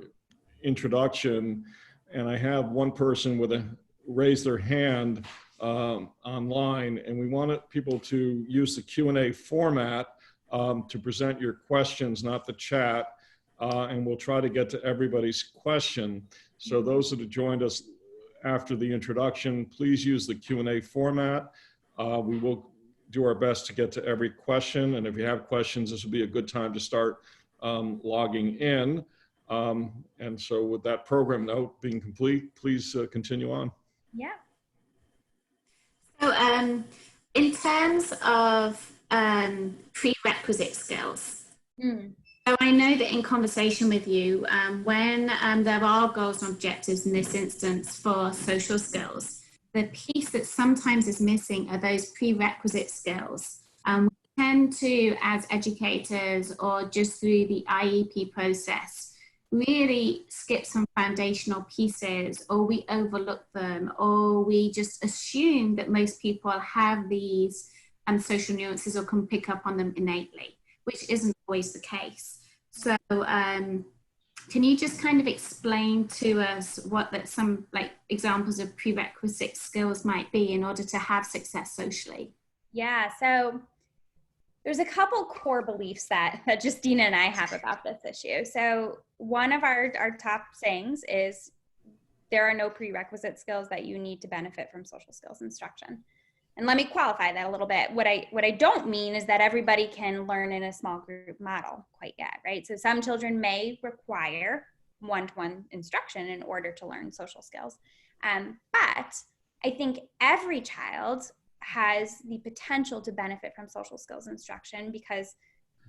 introduction, and I have one person with a raise their hand online, and we wanted people to use the Q&A format to present your questions, not the chat, and we'll try to get to everybody's question. So those that have joined us after the introduction, please use the Q&A format. We will do our best to get to every question, and if you have questions, this will be a good time to start logging in. And so with that program note being complete, please continue on. yeah. So in terms of prerequisite skills, so I know that in conversation with you, when there are goals and objectives in this instance for social skills, the piece that sometimes is missing are those prerequisite skills. We tend to, as educators or just through the IEP process, really skip some foundational pieces, or we overlook them, or we just assume that most people have these social nuances or can pick up on them innately, which isn't always the case. So can you just kind of explain to us what some like examples of prerequisite skills might be in order to have success socially? Yeah, so there's a couple core beliefs that Justina and I have about this issue. So one of our top sayings is there are no prerequisite skills that you need to benefit from social skills instruction. And let me qualify that a little bit. What I don't mean is that everybody can learn in a small group model quite yet, right? So some children may require one-to-one instruction in order to learn social skills. But I think every child has the potential to benefit from social skills instruction because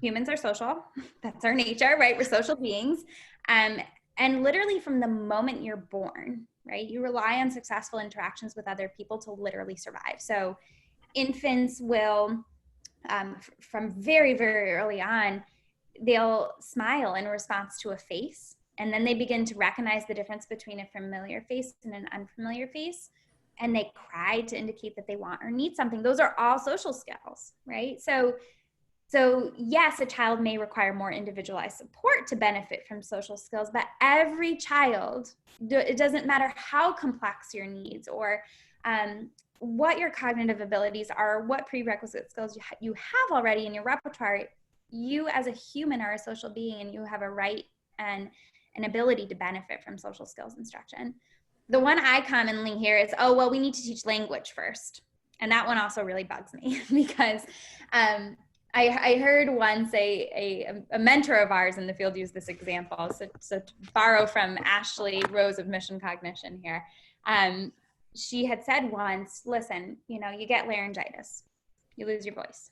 humans are social. That's our nature, right? We're social beings. And literally from the moment you're born, right, you rely on successful interactions with other people to literally survive. So infants will, from very, very early on, they'll smile in response to a face. And then they begin to recognize the difference between a familiar face and an unfamiliar face. And they cry to indicate that they want or need something. Those are all social skills, right? So yes, a child may require more individualized support to benefit from social skills, but every child, it doesn't matter how complex your needs or what your cognitive abilities are, what prerequisite skills you have already in your repertoire, you as a human are a social being and you have a right and an ability to benefit from social skills instruction. The one I commonly hear is, oh, well, we need to teach language first. And that one also really bugs me because I heard once a mentor of ours in the field use this example. So to borrow from Ashley Rose of Mission Cognition here, she had said once, listen, you know, you get laryngitis, you lose your voice.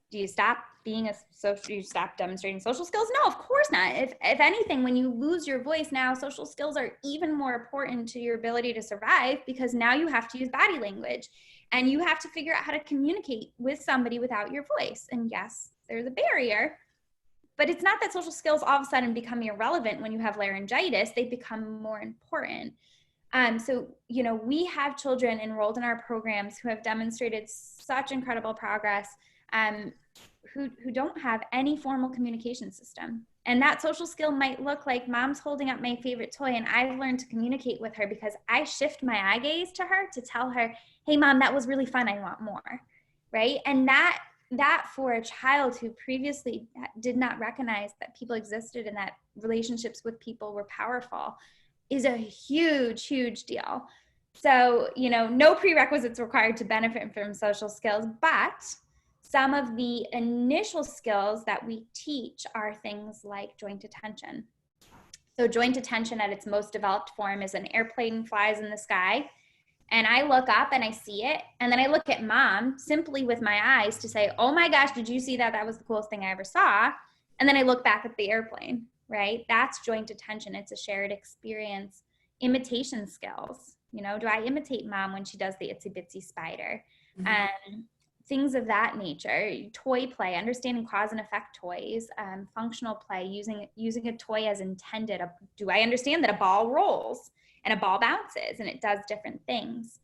Do you stop being do you stop demonstrating social skills? No, of course not. If anything, when you lose your voice now, social skills are even more important to your ability to survive because now you have to use body language and you have to figure out how to communicate with somebody without your voice. And yes, there's a barrier, but it's not that social skills all of a sudden become irrelevant when you have laryngitis. They become more important. So, you know, we have children enrolled in our programs who have demonstrated such incredible progress who don't have any formal communication system. And that social skill might look like mom's holding up my favorite toy and I've learned to communicate with her because I shift my eye gaze to her to tell her, hey mom, that was really fun, I want more, right? And that for a child who previously did not recognize that people existed and that relationships with people were powerful is a huge, huge deal. So, you know, no prerequisites required to benefit from social skills, but some of the initial skills that we teach are things like joint attention. So joint attention at its most developed form is an airplane flies in the sky and I look up and I see it. And then I look at mom simply with my eyes to say, oh my gosh, did you see that? That was the coolest thing I ever saw. And then I look back at the airplane, right? That's joint attention. It's a shared experience. Imitation skills. You know, do I imitate mom when she does the itsy bitsy spider? Things of that nature. Toy play, understanding cause and effect toys, functional play, using a toy as intended. Do I understand that a ball rolls and a ball bounces and it does different things?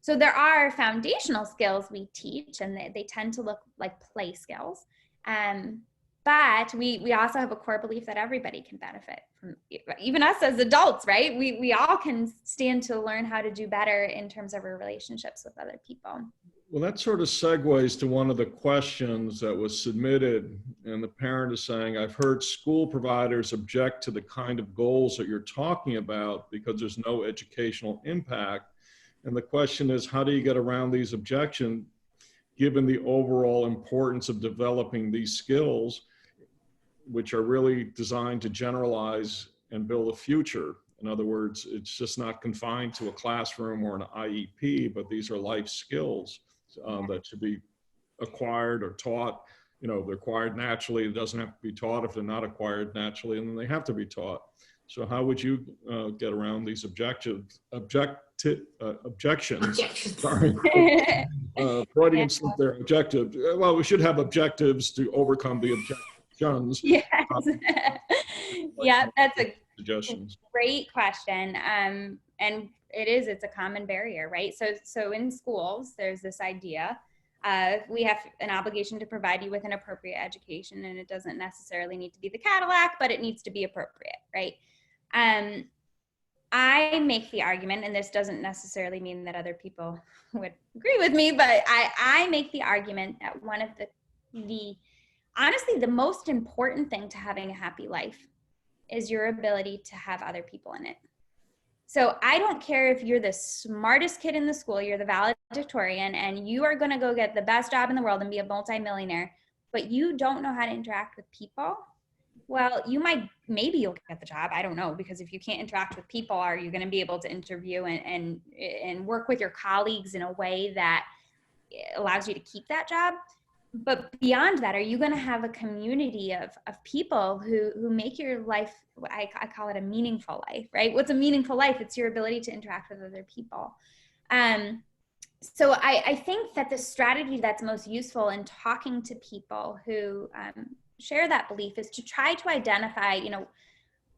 So there are foundational skills we teach, and they tend to look like play skills. But we also have a core belief that everybody can benefit from, even us as adults, right? We all can stand to learn how to do better in terms of our relationships with other people. Well, that sort of segues to one of the questions that was submitted, and the parent is saying, I've heard school providers object to the kind of goals that you're talking about because there's no educational impact. And the question is, how do you get around these objections given the overall importance of developing these skills, which are really designed to generalize and build a future? In other words, it's just not confined to a classroom or an IEP, but these are life skills that should be acquired or taught. You know, they're acquired naturally. It doesn't have to be taught if they're not acquired naturally, and then they have to be taught. So how would you get around these objections? Sorry. Freudian slip there, objective. Well, we should have objectives to overcome the objections. Yes. Yeah, that's a suggestions. Great question. And it's a common barrier, right? So in schools, there's this idea we have an obligation to provide you with an appropriate education, and it doesn't necessarily need to be the Cadillac, but it needs to be appropriate, right? I make the argument, and this doesn't necessarily mean that other people would agree with me, but I make the argument that one of honestly, the most important thing to having a happy life is your ability to have other people in it. So I don't care if you're the smartest kid in the school, you're the valedictorian, and you are going to go get the best job in the world and be a multimillionaire, but you don't know how to interact with people. Well, maybe you'll get the job. I don't know, because if you can't interact with people, are you going to be able to interview and work with your colleagues in a way that allows you to keep that job? But beyond that, are you going to have a community of people who make your life, I call it a meaningful life, right? What's a meaningful life? It's your ability to interact with other people. So I think that the strategy that's most useful in talking to people who share that belief is to try to identify,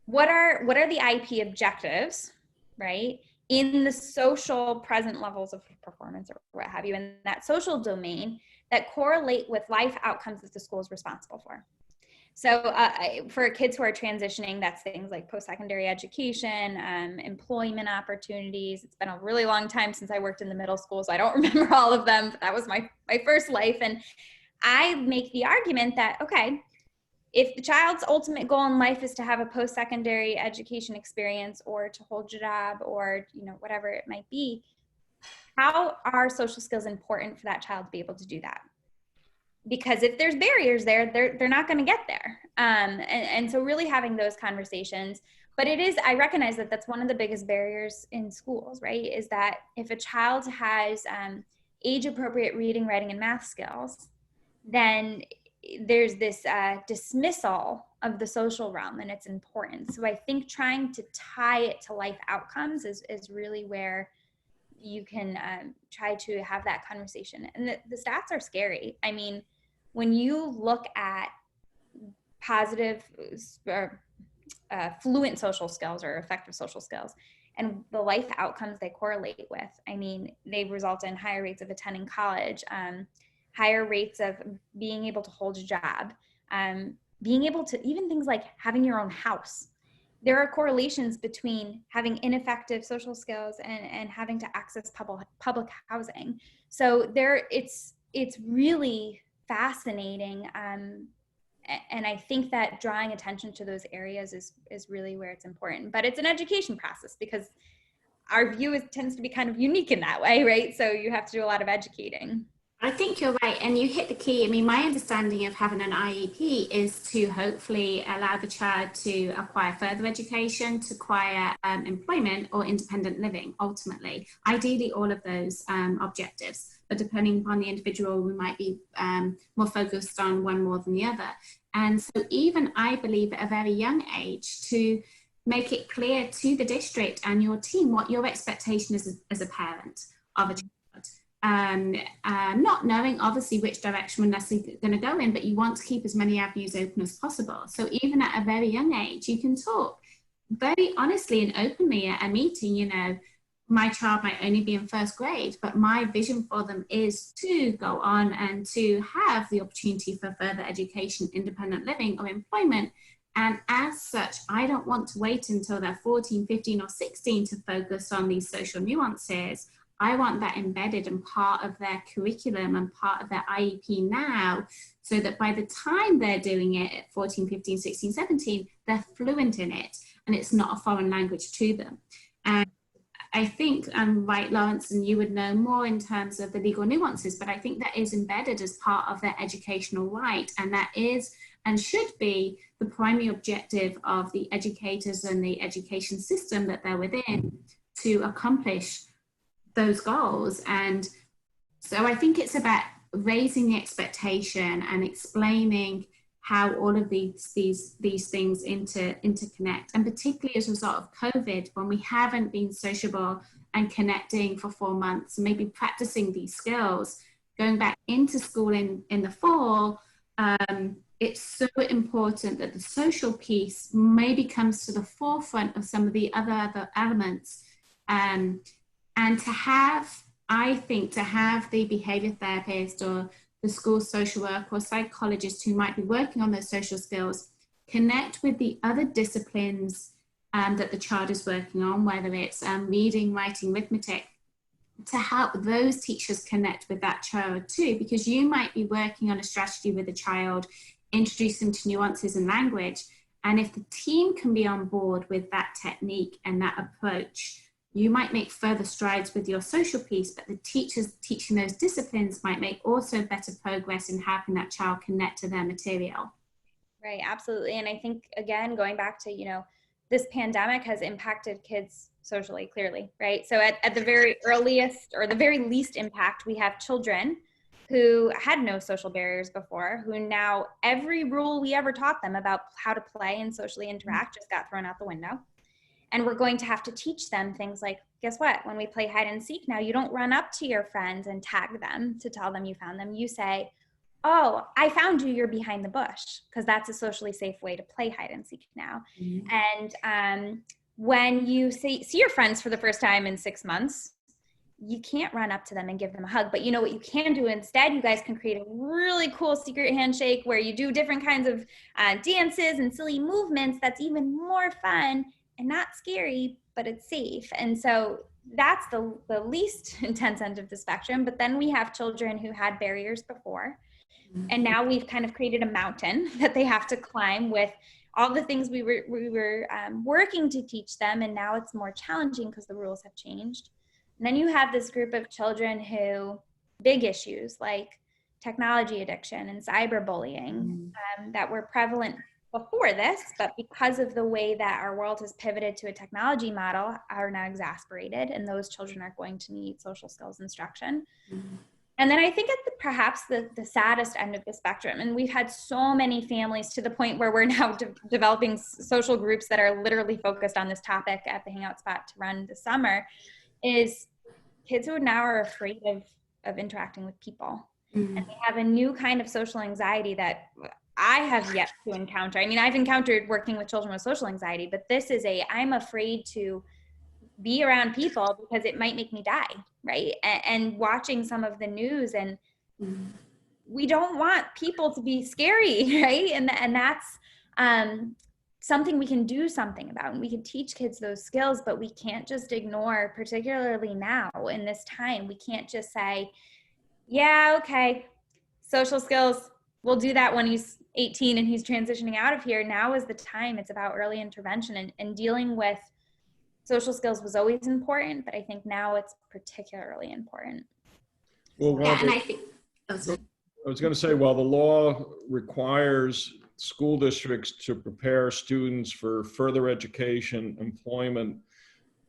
what are the IEP objectives, right? In the social present levels of performance or what have you, in that social domain that correlate with life outcomes that the school is responsible for. So for kids who are transitioning, that's things like post-secondary education, employment opportunities. It's been a really long time since I worked in the middle school, so I don't remember all of them, but that was my first life. And I make the argument that, okay, if the child's ultimate goal in life is to have a post-secondary education experience or to hold a job or, whatever it might be, how are social skills important for that child to be able to do that? Because if there's barriers there, they're not going to get there. And so really having those conversations, but I recognize that that's one of the biggest barriers in schools, right? Is that if a child has age-appropriate reading, writing, and math skills, then there's this dismissal of the social realm and its importance. So I think trying to tie it to life outcomes is really where you can try to have that conversation. And the stats are scary. I mean, when you look at positive or fluent social skills or effective social skills and the life outcomes they correlate with, I mean, they result in higher rates of attending college, higher rates of being able to hold a job, being able to, even things like having your own house. There are correlations between having ineffective social skills and having to access public housing. So it's really fascinating. And I think that drawing attention to those areas is really where it's important. But it's an education process because our view tends to be kind of unique in that way, right? So you have to do a lot of educating. I think you're right, and you hit the key. I mean, my understanding of having an IEP is to hopefully allow the child to acquire further education, to acquire employment or independent living, ultimately. Ideally, all of those objectives, but depending upon the individual, we might be more focused on one more than the other. And so even I believe at a very young age to make it clear to the district and your team what your expectation is as a parent of a child. not knowing obviously which direction we're necessarily going to go in, but you want to keep as many avenues open as possible. So even at a very young age, you can talk very honestly and openly at a meeting. You know, my child might only be in first grade, but my vision for them is to go on and to have the opportunity for further education, independent living, or employment. And as such, I don't want to wait until they're 14, 15, or 16 to focus on these social nuances. I want that embedded and part of their curriculum and part of their IEP now, so that by the time they're doing it at 14, 15, 16, 17, they're fluent in it and it's not a foreign language to them. And I think, right, Lawrence, and you would know more in terms of the legal nuances, but I think that is embedded as part of their educational right, and that is and should be the primary objective of the educators and the education system that they're within to accomplish those goals. And so I think it's about raising the expectation and explaining how all of these things interconnect, and particularly as a result of COVID, when we haven't been sociable and connecting for 4 months, maybe practicing these skills, going back into school in the fall, it's so important that the social piece maybe comes to the forefront of some of the other elements. And to have, I think, to have the behavior therapist or the school social worker or psychologist who might be working on those social skills connect with the other disciplines that the child is working on, whether it's reading, writing, arithmetic, to help those teachers connect with that child too, because you might be working on a strategy with a child, introduce them to nuances in language, and if the team can be on board with that technique and that approach, you might make further strides with your social piece, but the teachers teaching those disciplines might make also better progress in helping that child connect to their material. Right, absolutely. And I think, again, going back to, you know, this pandemic has impacted kids socially, clearly, right? So at the very earliest or the very least impact, we have children who had no social barriers before, who now every rule we ever taught them about how to play and socially interact just got thrown out the window. And we're going to have to teach them things like, guess what? When we play hide and seek now, you don't run up to your friends and tag them to tell them you found them. You say, oh, I found you, you're behind the bush, because that's a socially safe way to play hide and seek now. Mm-hmm. And when you see your friends for the first time in 6 months, you can't run up to them and give them a hug. But you know what you can do instead? You guys can create a really cool secret handshake where you do different kinds of dances and silly movements that's even more fun and not scary, but it's safe. And so that's the least intense end of the spectrum. But then we have children who had barriers before. And now we've kind of created a mountain that they have to climb with all the things we were working to teach them. And now it's more challenging because the rules have changed. And then you have this group of children who, big issues like technology addiction and cyberbullying that were prevalent before this, but because of the way that our world has pivoted to a technology model, are now exacerbated, and those children are going to need social skills instruction. And then I think at perhaps the saddest end of the spectrum, and we've had so many families to the point where we're now developing social groups that are literally focused on this topic at the Hangout spot to run this summer, is kids who now are afraid of interacting with people. And they have a new kind of social anxiety that I have yet to encounter. I mean, I've encountered working with children with social anxiety, but this is I'm afraid to be around people because it might make me die, right? And watching some of the news, and we don't want people to be scary, right? And that's something we can do something about, and we can teach kids those skills, but we can't just ignore, particularly now in this time. We can't just say, yeah, okay, social skills, we'll do that when he's 18 and he's transitioning out of here. Now is the time. It's about early intervention, and dealing with social skills was always important, but I think now it's particularly important. Well, I was going to say, while the law requires school districts to prepare students for further education, employment,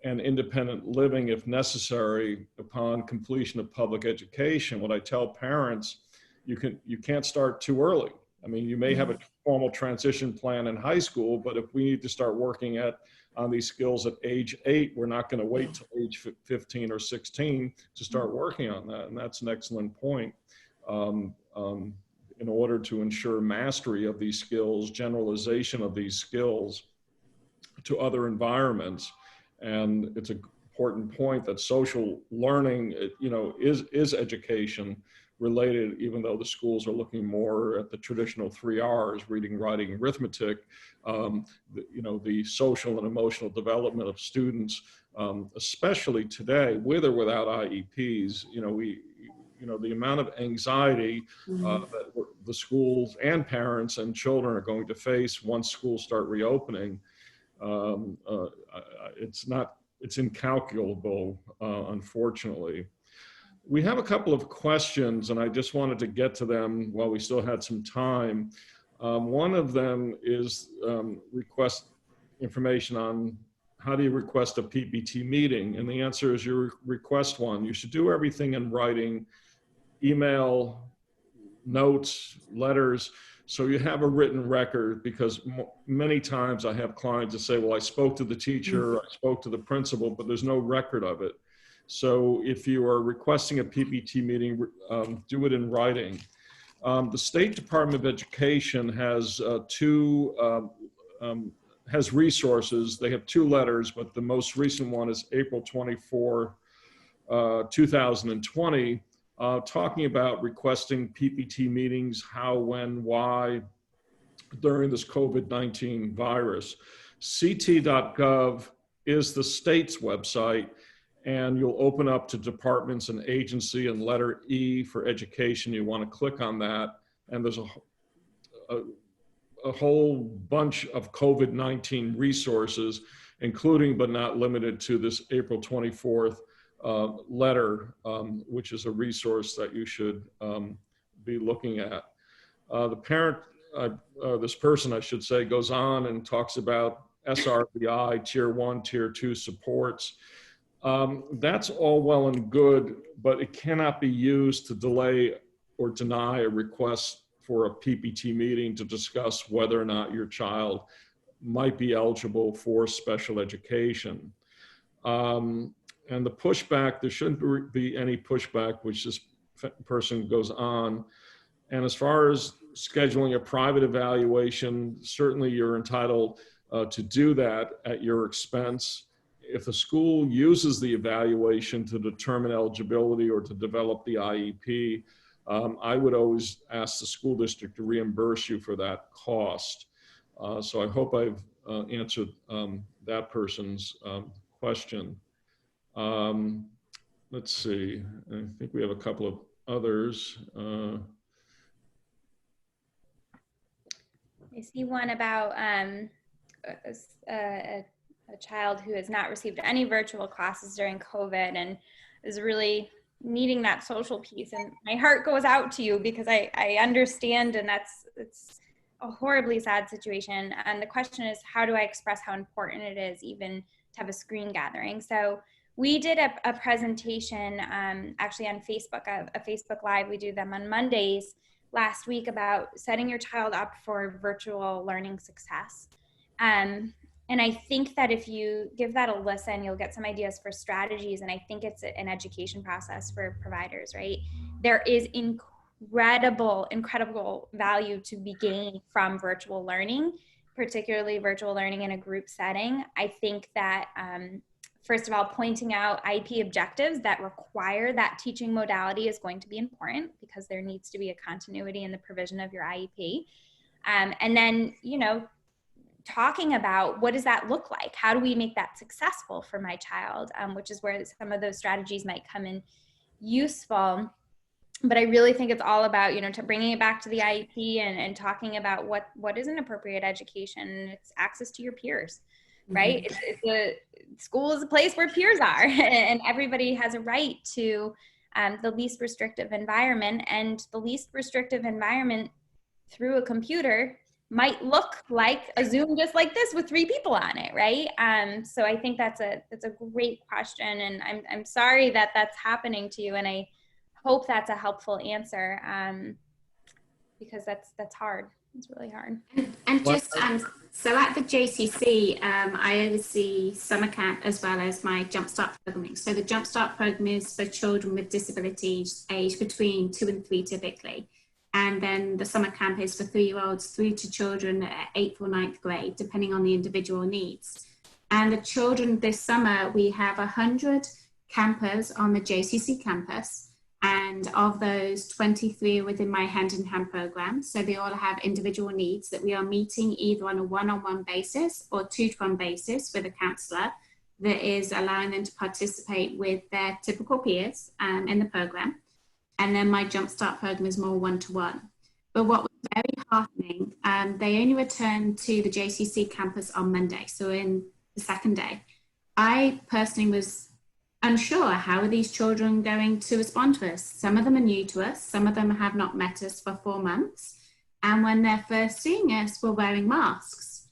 and independent living if necessary upon completion of public education, what I tell parents, you can't start too early. I mean, you may have formal transition plan in high school, but if we need to start working on these skills at age 8, we're not going to wait till age 15 or 16 to start working on that. And that's an excellent point. In order to ensure mastery of these skills, generalization of these skills to other environments. And it's an important point that social learning, is education related, even though the schools are looking more at the traditional 3 R's, reading, writing, arithmetic. The social and emotional development of students, especially today, with or without IEPs, the amount of anxiety that the schools and parents and children are going to face once schools start reopening, it's incalculable, unfortunately. We have a couple of questions, and I just wanted to get to them while we still had some time. One of them is request information on how do you request a PPT meeting? And the answer is you request one. You should do everything in writing, email, notes, letters, so you have a written record, because many times I have clients that say, well, I spoke to the teacher, I spoke to the principal, but there's no record of it. So if you are requesting a PPT meeting, do it in writing. The State Department of Education has has resources. They have 2 letters, but the most recent one is April 24, 2020, talking about requesting PPT meetings, how, when, why, during this COVID-19 virus. ct.gov is the state's website, and you'll open up to departments and agency, and letter E for education. You want to click on that, and there's a whole bunch of COVID-19 resources, including but not limited to this April 24th letter, which is a resource that you should be looking at. This person, I should say, goes on and talks about SRBI, Tier 1, Tier 2 supports. That's all well and good, but it cannot be used to delay or deny a request for a PPT meeting to discuss whether or not your child might be eligible for special education. And the pushback, there shouldn't be any pushback, which this person goes on. And as far as scheduling a private evaluation, certainly you're entitled to do that at your expense. If the school uses the evaluation to determine eligibility or to develop the IEP, I would always ask the school district to reimburse you for that cost. So I hope I've answered that person's question. Let's see, I think we have a couple of others. I see one about a child who has not received any virtual classes during COVID and is really needing that social piece. And my heart goes out to you, because I understand, and it's a horribly sad situation. And the question is, how do I express how important it is even to have a screen gathering? So we did a presentation actually on Facebook, a Facebook Live. We do them on Mondays last week, about setting your child up for virtual learning success. And I think that if you give that a listen, you'll get some ideas for strategies. And I think it's an education process for providers, right? There is incredible value to be gained from virtual learning, particularly virtual learning in a group setting. I think that, first of all, pointing out IEP objectives that require that teaching modality is going to be important, because there needs to be a continuity in the provision of your IEP. And then, talking about what does that look like? How do we make that successful for my child? Which is where some of those strategies might come in useful. But I really think it's all about, to bringing it back to the IEP and talking about what is an appropriate education. It's access to your peers, right? School is a place where peers are, and everybody has a right to the least restrictive environment. And the least restrictive environment through a computer might look like a Zoom just like this with 3 people on it, right? So I think that's a great question, and I'm sorry that that's happening to you, and I hope that's a helpful answer, because that's hard. It's really hard. And just so at the JCC, I oversee summer camp as well as my JumpStart programming. So the JumpStart program is for children with disabilities aged between 2 and 3 typically. And then the summer camp is for 3-year-olds through to children at 8th or 9th grade, depending on the individual needs. And the children this summer, we have 100 campers on the JCC campus. And of those, 23 are within my hand-in-hand program. So they all have individual needs that we are meeting either on a one-on-one basis or two-to-one basis with a counsellor that is allowing them to participate with their typical peers in the program. And then my JumpStart program is more one-to-one. But what was very heartening, they only returned to the JCC campus on Monday, so in the second day. I personally was unsure, how are these children going to respond to us? Some of them are new to us, some of them have not met us for 4 months. And when they're first seeing us, we're wearing masks.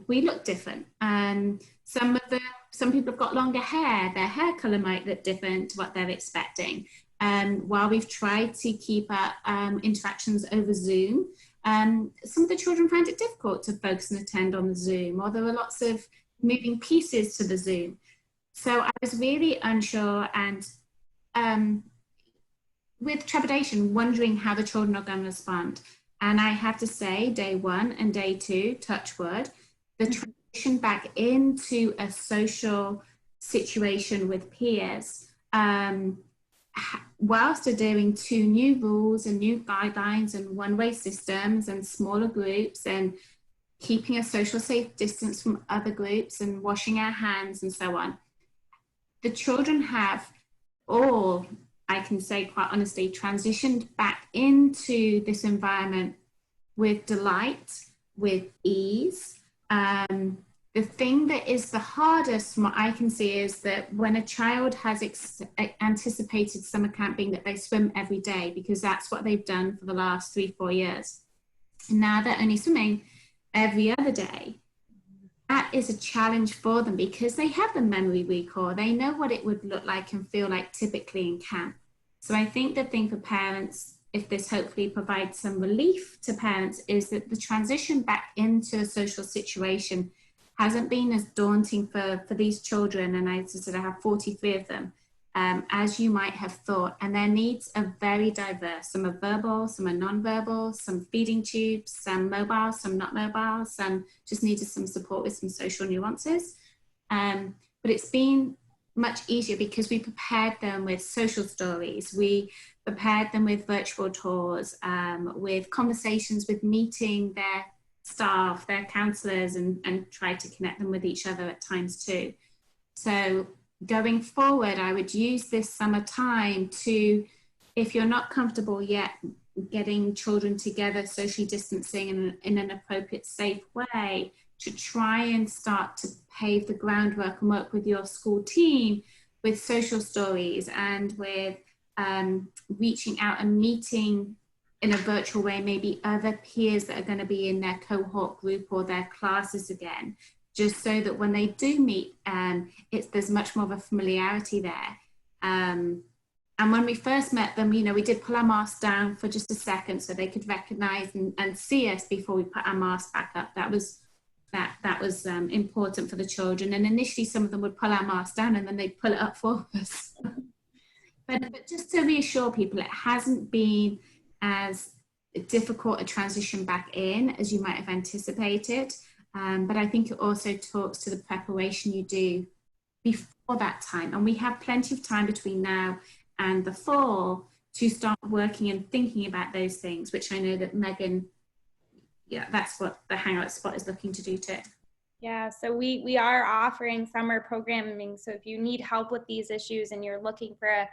We look different. Some people have got longer hair, their hair color might look different to what they're expecting. While we've tried to keep our interactions over Zoom, some of the children find it difficult to focus and attend on the Zoom, or there are lots of moving pieces to the Zoom. So I was really unsure and with trepidation, wondering how the children are going to respond. And I have to say, day 1 and day 2, touch wood, the transition back into a social situation with peers, whilst adhering to new rules and new guidelines and one-way systems and smaller groups and keeping a social safe distance from other groups and washing our hands and so on. The children have all, I can say quite honestly, transitioned back into this environment with delight, with ease. The thing that is the hardest from what I can see is that when a child has anticipated summer camp being that they swim every day, because that's what they've done for the last 3-4 years. And now they're only swimming every other day. That is a challenge for them because they have the memory recall. They know what it would look like and feel like typically in camp. So I think the thing for parents, if this hopefully provides some relief to parents, is that the transition back into a social situation hasn't been as daunting for these children. And as I said, I have 43 of them, as you might have thought. And their needs are very diverse. Some are verbal, some are non-verbal, some feeding tubes, some mobile, some not mobile, some just needed some support with some social nuances. But it's been much easier because we prepared them with social stories. We prepared them with virtual tours, with conversations, with meeting their staff, their counsellors, and try to connect them with each other at times too. So going forward, I would use this summer time to, if you're not comfortable yet getting children together, socially distancing in an appropriate, safe way, to try and start to pave the groundwork and work with your school team with social stories and with reaching out and meeting in a virtual way, maybe other peers that are going to be in their cohort group or their classes again, just so that when they do meet, there's much more of a familiarity there. And when we first met them, we did pull our masks down for just a second so they could recognize and see us before we put our masks back up. That was important for the children. And initially, some of them would pull our masks down and then they'd pull it up for us. but just to reassure people, it hasn't been as difficult a transition back in as you might have anticipated. But I think it also talks to the preparation you do before that time. And we have plenty of time between now and the fall to start working and thinking about those things, which I know that Meghan, that's what the Hangout spot is looking to do too. Yeah, so we are offering summer programming. So if you need help with these issues and you're looking for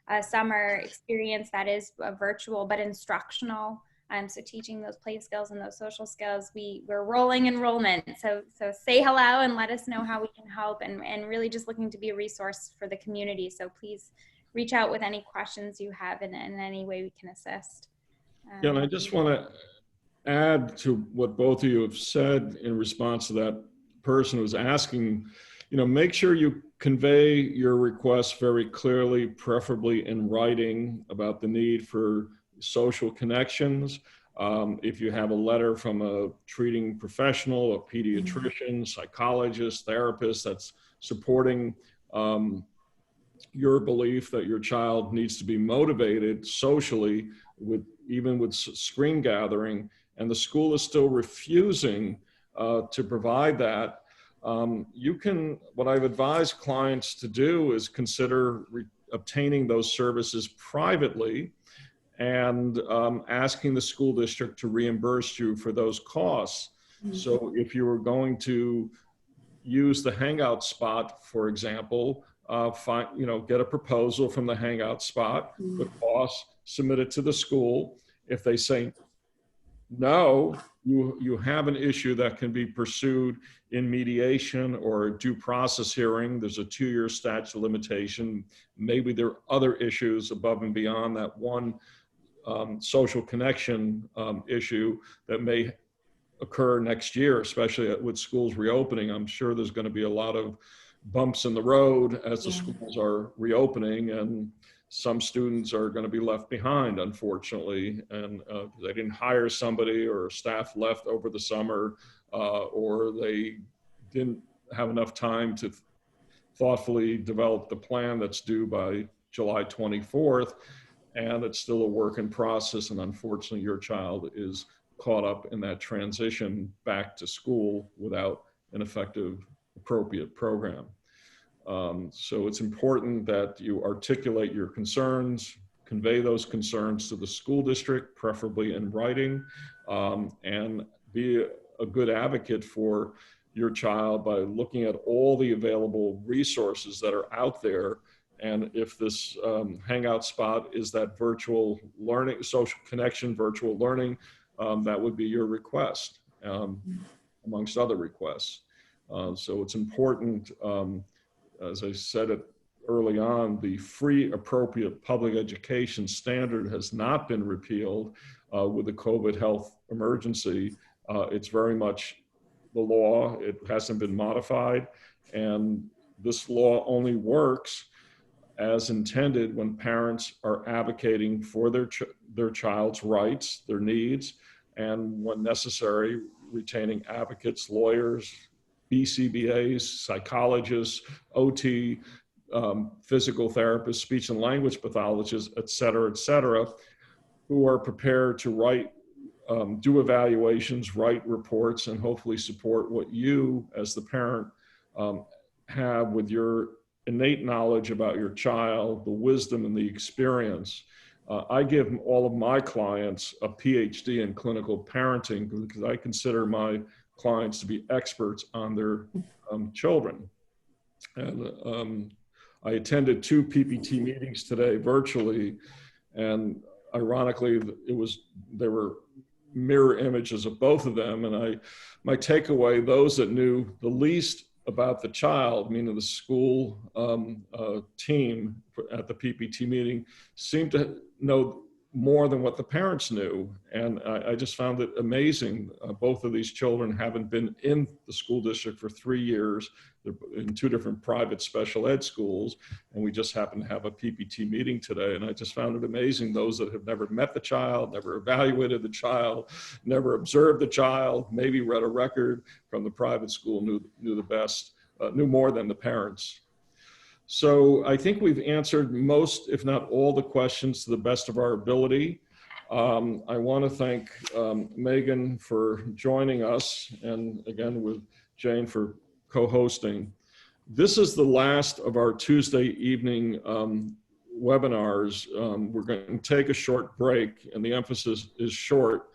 a summer experience that is virtual but instructional, so teaching those play skills and those social skills, we're rolling enrollment. So say hello and let us know how we can help, and really just looking to be a resource for the community. So please reach out with any questions you have and in any way we can assist. Yeah, and I just want to add to what both of you have said in response to that person who's asking, make sure you convey your requests very clearly, preferably in writing, about the need for social connections. If you have a letter from a treating professional, a pediatrician, psychologist, therapist that's supporting your belief that your child needs to be motivated socially, with even with screen gathering, and the school is still refusing to provide that, what I've advised clients to do is consider obtaining those services privately and asking the school district to reimburse you for those costs. So if you were going to use the Hangout spot, for example, get a proposal from the Hangout spot, the cost, submit it to the school. If they say no, you have an issue that can be pursued in mediation or a due process hearing. There's a 2-year statute of limitation. Maybe there are other issues above and beyond that one social connection issue that may occur next year, especially with schools reopening. I'm sure there's going to be a lot of bumps in the road as the schools are reopening, and some students are going to be left behind, unfortunately, and they didn't hire somebody, or staff left over the summer, or they didn't have enough time to thoughtfully develop the plan that's due by July 24th, and it's still a work in process, and unfortunately your child is caught up in that transition back to school without an effective, appropriate program. So it's important that you articulate your concerns, convey those concerns to the school district, preferably in writing, and be a good advocate for your child by looking at all the available resources that are out there. And if this Hangout spot is that virtual learning, social connection, virtual learning, that would be your request, amongst other requests. So it's important, as I said it early on, the free appropriate public education standard has not been repealed with the COVID health emergency. It's very much the law. It hasn't been modified. And this law only works as intended when parents are advocating for their child's rights, their needs, and when necessary, retaining advocates, lawyers, BCBAs, psychologists, OT, physical therapists, speech and language pathologists, et cetera, who are prepared to write, do evaluations, write reports, and hopefully support what you, as the parent, have with your innate knowledge about your child, the wisdom and the experience. I give all of my clients a PhD in clinical parenting because I consider my clients to be experts on their children. And I attended 2 PPT meetings today virtually, and ironically, they were mirror images of both of them. And my takeaway, those that knew the least about the child, meaning the school team at the PPT meeting, seemed to know more than what the parents knew. And I just found it amazing. Both of these children haven't been in the school district for 3 years. They're in 2 different private special ed schools. And we just happened to have a PPT meeting today. And I just found it amazing. Those that have never met the child, never evaluated the child, never observed the child, maybe read a record from the private school, knew the best, knew more than the parents. So I think we've answered most, if not all, the questions to the best of our ability. I want to thank Meghan for joining us, and again with Jane for co-hosting. This is the last of our Tuesday evening webinars. We're going to take a short break, and the emphasis is short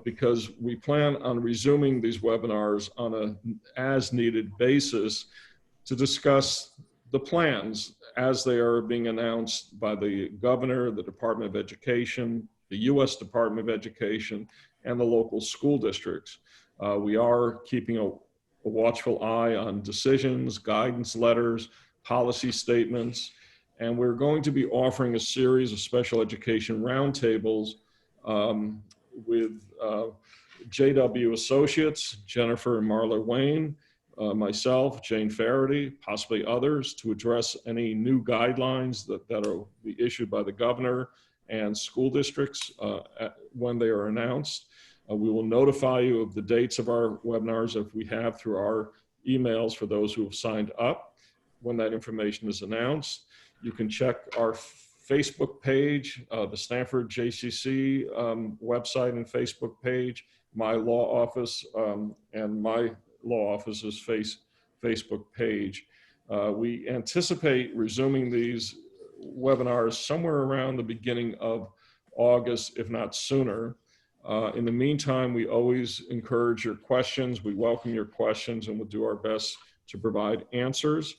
because we plan on resuming these webinars on an as-needed basis to discuss the plans as they are being announced by the governor, the Department of Education, the U.S. Department of Education, and the local school districts. We are keeping a watchful eye on decisions, guidance letters, policy statements, and we're going to be offering a series of special education roundtables with JW Associates, Jennifer and Marla Wayne, myself, Jane Faherty, possibly others, to address any new guidelines that will be issued by the governor and school districts when they are announced. We will notify you of the dates of our webinars if we have through our emails for those who have signed up when that information is announced. You can check our Facebook page, the Stamford JCC website and Facebook page, my law office, and my law office's Facebook page. We anticipate resuming these webinars somewhere around the beginning of August, if not sooner. In the meantime, we always encourage your questions. We welcome your questions and we'll do our best to provide answers.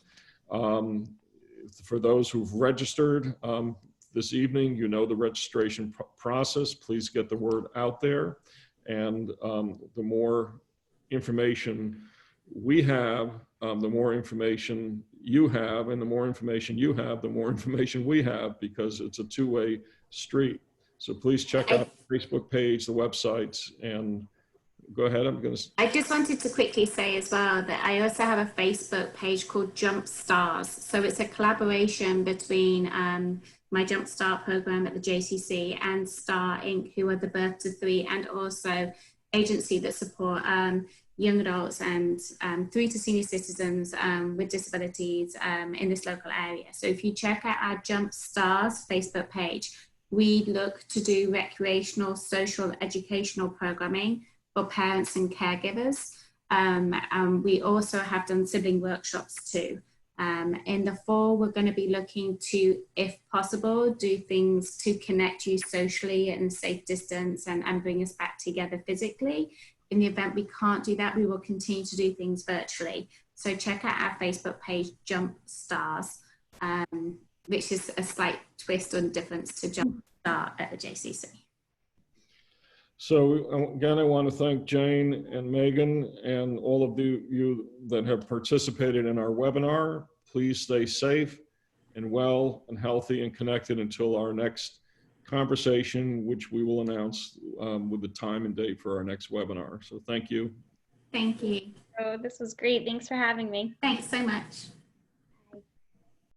For those who've registered this evening, you know the registration process. Please get the word out there. And the more information we have, the more information you have, and the more information you have, the more information we have, because it's a two-way street. So please check out the Facebook page, the websites, and go ahead. I just wanted to quickly say as well that I also have a Facebook page called JumpStart. So it's a collaboration between my JumpStart program at the JCC and Star Inc., who are the Birth to Three, and also agency that support young adults and through to senior citizens with disabilities in this local area. So if you check out our JumpStars Facebook page, we look to do recreational, social, educational programming for parents and caregivers. We also have done sibling workshops too. In the fall, we're going to be looking to, if possible, do things to connect you socially and safe distance and bring us back together physically. In the event we can't do that, we will continue to do things virtually. So check out our Facebook page, JumpStars, which is a slight twist on difference to JumpStart at the JCC. So again, I want to thank Jane and Megan and all of you that have participated in our webinar. Please stay safe and well and healthy and connected until our next conversation, which we will announce with the time and date for our next webinar. So thank you. Thank you. Oh, this was great. Thanks for having me. Thanks so much.